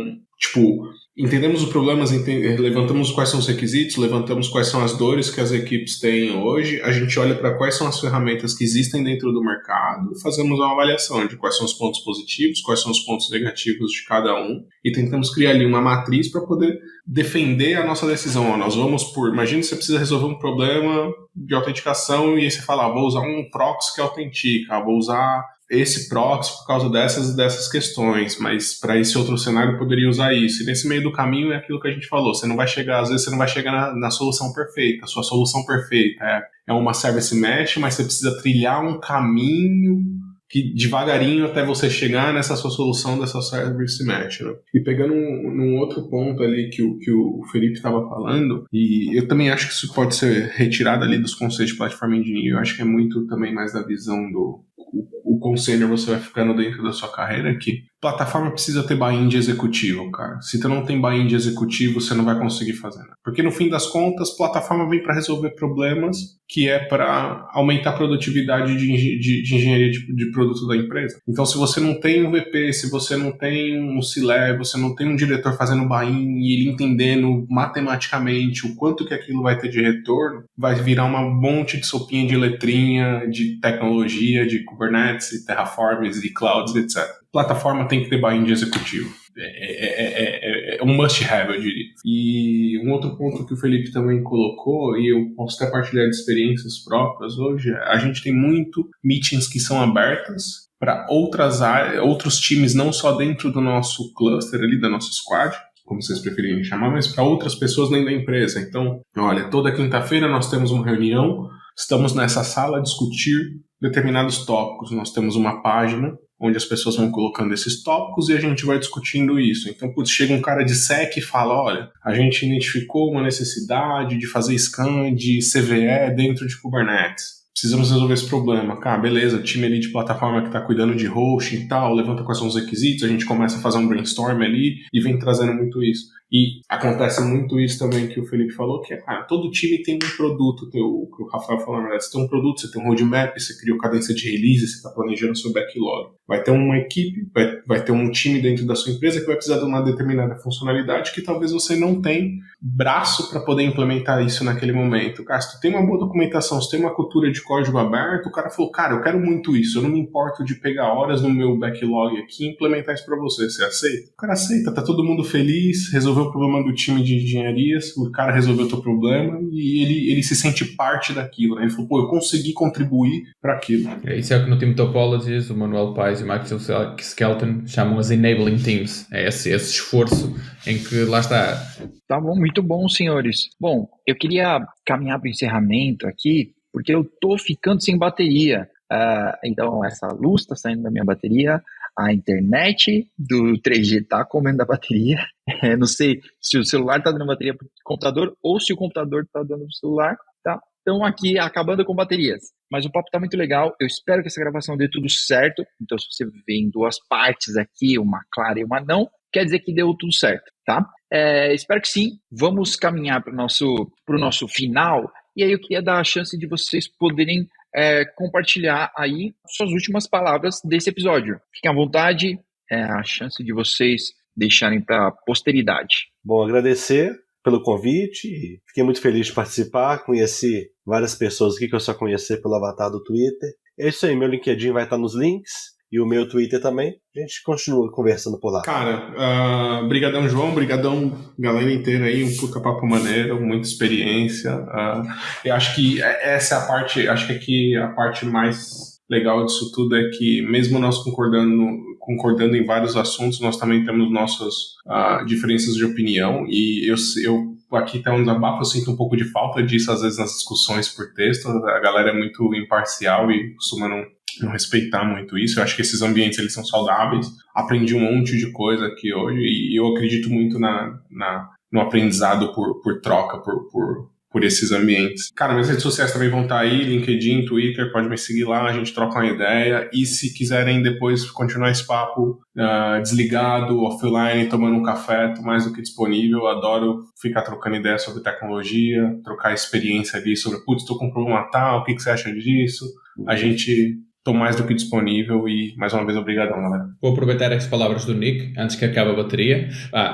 C: entendemos os problemas, levantamos quais são os requisitos, levantamos quais são as dores que as equipes têm hoje, a gente olha para quais são as ferramentas que existem dentro do mercado e fazemos uma avaliação de quais são os pontos positivos, quais são os pontos negativos de cada um e tentamos criar ali uma matriz para poder defender a nossa decisão. Nós vamos imagina que você precisa resolver um problema de autenticação e aí você fala, vou usar um proxy que autentica, vou usar esse proxy por causa dessas questões, mas para esse outro cenário eu poderia usar isso. E nesse meio do caminho é aquilo que a gente falou, às vezes você não vai chegar na solução perfeita. A sua solução perfeita é uma service mesh, mas você precisa trilhar um caminho que devagarinho até você chegar nessa sua solução dessa service mesh, né? E pegando num outro ponto ali que o Felipe estava falando, e eu também acho que isso pode ser retirado ali dos conceitos de Platform Engineering, eu acho que é muito também mais da visão o conselho você vai ficando dentro da sua carreira, que plataforma precisa ter buy-in de executivo, cara. Se tu não tem buy-in de executivo, você não vai conseguir fazer nada. Porque no fim das contas, plataforma vem para resolver problemas, que é para aumentar a produtividade de engenharia de produto da empresa. Então, se você não tem um VP, se você não tem um C-Level, você não tem um diretor fazendo buy-in e ele entendendo matematicamente o quanto que aquilo vai ter de retorno, vai virar uma monte de sopinha de letrinha, de tecnologia, de Kubernetes, Terraforms, de clouds, etc. Plataforma tem que ter buy-in de executivo. é um must-have, eu diria. E um outro ponto que o Felipe também colocou, e eu posso até partilhar de experiências próprias hoje, a gente tem muito meetings que são abertas para outras áreas, outros times, não só dentro do nosso cluster ali, da nossa squad, como vocês preferirem chamar, mas para outras pessoas dentro da empresa. Então, olha, toda quinta-feira nós temos uma reunião, estamos nessa sala a discutir determinados tópicos. Nós temos uma página onde as pessoas vão colocando esses tópicos e a gente vai discutindo isso. Então, chega um cara de SEC e fala, olha, a gente identificou uma necessidade de fazer scan de CVE dentro de Kubernetes. Precisamos resolver esse problema. Cara, beleza, o time ali de plataforma que está cuidando de hosting e tal, levanta quais são os requisitos, a gente começa a fazer um brainstorm ali e vem trazendo muito isso. E acontece muito isso também que o Felipe falou, que cara, todo time tem um produto, o que o Rafael falou, na verdade, você tem um produto, você tem um roadmap, você criou cadência de release, você está planejando o seu backlog. Vai ter uma equipe, vai ter um time dentro da sua empresa que vai precisar de uma determinada funcionalidade que talvez você não tenha braço para poder implementar isso naquele momento. Cara, se tu tem uma boa documentação, se tem uma cultura de código aberto, o cara falou, cara, eu quero muito isso, eu não me importo de pegar horas no meu backlog aqui e implementar isso para você. Você aceita? O cara aceita, tá todo mundo feliz, resolveu o problema do time de engenharias, o cara resolveu o teu problema e ele se sente parte daquilo, né? Ele falou, pô, eu consegui contribuir para aquilo.
F: Isso é o que no Team Topologies, o Manuel Paes e o Michael Skelton chamam as enabling teams. É esse esforço em que lá está.
A: Tá bom, muito bom, senhores. Bom, eu queria caminhar para o encerramento aqui, porque eu tô ficando sem bateria. Então, essa luz está saindo da minha bateria, a internet do 3G está comendo da bateria. Não sei se o celular está dando bateria para o computador ou se o computador está dando para o celular. Tá? Então, aqui acabando com baterias. Mas o papo está muito legal. Eu espero que essa gravação dê tudo certo. Então, se você vê em duas partes aqui, uma clara e uma não, quer dizer que deu tudo certo, tá? Espero que sim. Vamos caminhar para o nosso final. E aí eu queria dar a chance de vocês poderem compartilhar aí suas últimas palavras desse episódio. Fiquem à vontade, a chance de vocês deixarem para a posteridade.
E: Bom, agradecer pelo convite, fiquei muito feliz de participar, conheci várias pessoas aqui que eu só conheci pelo avatar do Twitter. É isso aí, meu LinkedIn vai estar nos links e o meu Twitter também. A gente continua conversando por lá.
C: Cara, brigadão João, brigadão galera inteira aí, um puta papo maneiro, muita experiência. Eu acho que essa é a parte, acho que aqui a parte mais legal disso tudo é que mesmo nós concordando em vários assuntos, nós também temos nossas diferenças de opinião e eu aqui tá um desabafo, eu sinto um pouco de falta disso às vezes nas discussões por texto, a galera é muito imparcial e costuma não respeitar muito isso. Eu acho que esses ambientes eles são saudáveis. Aprendi um monte de coisa aqui hoje e eu acredito muito no aprendizado por troca, por esses ambientes. Cara, minhas redes sociais também vão estar aí, LinkedIn, Twitter, pode me seguir lá, a gente troca uma ideia. E se quiserem depois continuar esse papo desligado, offline, tomando um café, tô mais do que disponível. Eu adoro ficar trocando ideia sobre tecnologia, trocar experiência ali sobre, putz, tô com um problema tal, o que você acha disso? A gente... Estou mais do que disponível e, mais uma vez, obrigadão, galera.
F: Vou aproveitar as palavras do Nick, antes que acabe a bateria.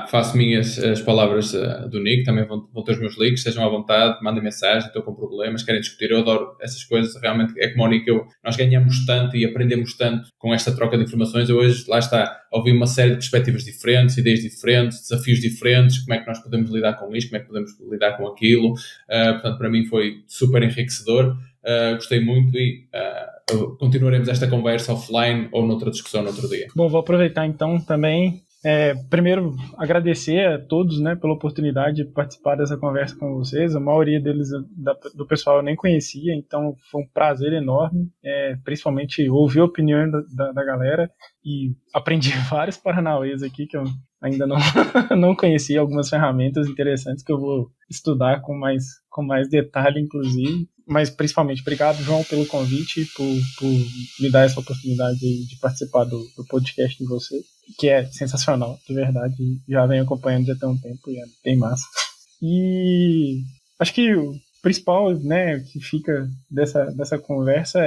F: Faço minhas as palavras do Nick, também vão ter os meus links, estejam à vontade, mandem mensagem, estou com problemas, querem discutir, eu adoro essas coisas, realmente é como o Nick, nós ganhamos tanto e aprendemos tanto com esta troca de informações. Eu hoje, lá está, ouvi uma série de perspectivas diferentes, ideias diferentes, desafios diferentes, como é que nós podemos lidar com isto, como é que podemos lidar com aquilo. Portanto, para mim foi super enriquecedor, gostei muito e... continuaremos esta conversa offline ou noutra discussão no outro dia.
B: Bom, vou aproveitar então também, primeiro agradecer a todos, né, pela oportunidade de participar dessa conversa com vocês. A maioria deles, do pessoal, eu nem conhecia, então foi um prazer enorme, principalmente ouvir a opinião da galera e aprendi vários paranauês aqui que eu ainda não conhecia, algumas ferramentas interessantes que eu vou estudar com mais detalhe, inclusive. Mas principalmente, obrigado, João, pelo convite, por me dar essa oportunidade de participar do podcast de você, que é sensacional, de verdade. Já venho acompanhando já tem um tempo e é bem massa. E acho que o principal, né, que fica dessa conversa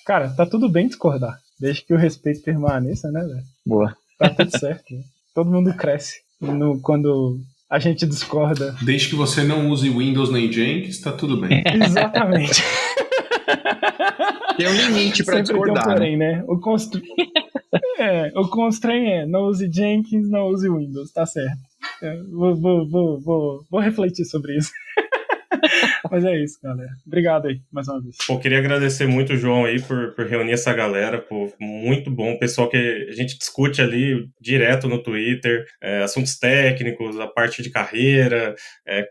B: cara, tá tudo bem discordar, desde que o respeito permaneça, né, velho?
A: Boa.
B: Tá tudo certo, né? Todo mundo cresce quando a gente discorda.
C: Desde que você não use Windows nem Jenkins, tá tudo bem.
B: Exatamente.
A: Tem um limite pra
B: sempre
A: discordar.
B: Tem um porém, né? O constraint não use Jenkins, não use Windows, tá certo. Vou refletir sobre isso. Mas é isso, galera. Obrigado aí, mais uma vez.
D: Pô, queria agradecer muito o João aí por reunir essa galera, pô, muito bom. Pessoal que a gente discute ali direto no Twitter, assuntos técnicos, a parte de carreira,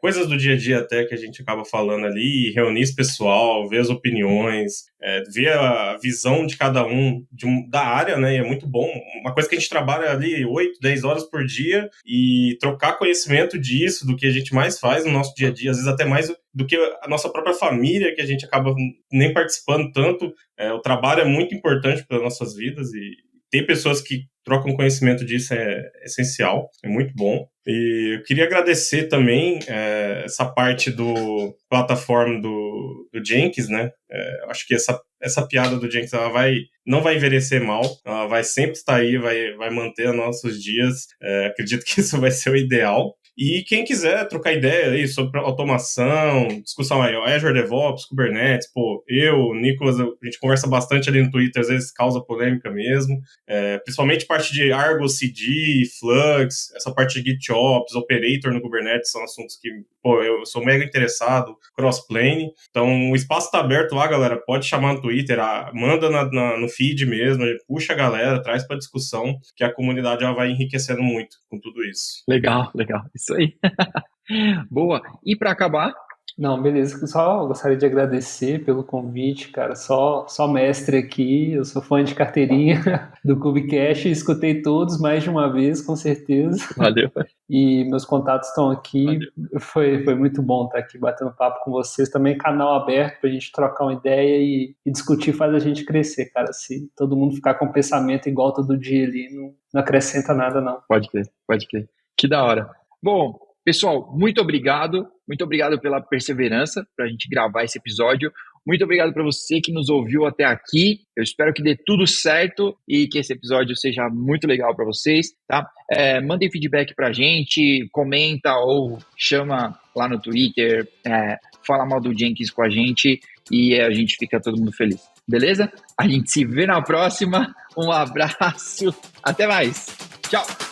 D: coisas do dia a dia até que a gente acaba falando ali, reunir esse pessoal, ver as opiniões, ver a visão de cada um da área, né? E é muito bom. Uma coisa que a gente trabalha ali 8, 10 horas por dia e trocar conhecimento disso, do que a gente mais faz no nosso dia a dia, às vezes até mais do que a nossa própria família, que a gente acaba nem participando tanto. O trabalho é muito importante para as nossas vidas e ter pessoas que trocam conhecimento disso é essencial, é muito bom. E eu queria agradecer também essa parte do plataforma do Jenkins, né? Eu acho que essa piada do Jenkins não vai envelhecer mal, ela vai sempre estar aí, vai manter nossos dias. Acredito que isso vai ser o ideal. E quem quiser trocar ideia aí sobre automação, discussão aí, Azure DevOps, Kubernetes, o Nicolas, a gente conversa bastante ali no Twitter, às vezes causa polêmica mesmo, principalmente parte de Argo CD, Flux, essa parte de GitOps, Operator no Kubernetes, são assuntos que, eu sou mega interessado, cross-plane, então o espaço tá aberto lá, galera, pode chamar no Twitter, manda no feed mesmo, puxa a galera, traz pra discussão, que a comunidade já vai enriquecendo muito com tudo isso.
H: Legal, isso aí. Boa. E para acabar?
G: Não, beleza. Só gostaria de agradecer pelo convite, cara. Só mestre aqui. Eu sou fã de carteirinha do Kubecast. Escutei todos mais de uma vez, com certeza.
H: Valeu.
G: E meus contatos estão aqui. Foi muito bom estar aqui batendo papo com vocês. Também canal aberto pra gente trocar uma ideia e discutir, faz a gente crescer, cara. Se todo mundo ficar com um pensamento igual todo dia ali, não acrescenta nada, não.
H: Pode crer. Que da hora. Bom, pessoal, muito obrigado pela perseverança para a gente gravar esse episódio. Muito obrigado para você que nos ouviu até aqui. Eu espero que dê tudo certo e que esse episódio seja muito legal para vocês, tá? Mandem feedback para a gente, comenta ou chama lá no Twitter, fala mal do Jenkins com a gente e a gente fica todo mundo feliz. Beleza? A gente se vê na próxima. Um abraço. Até mais. Tchau.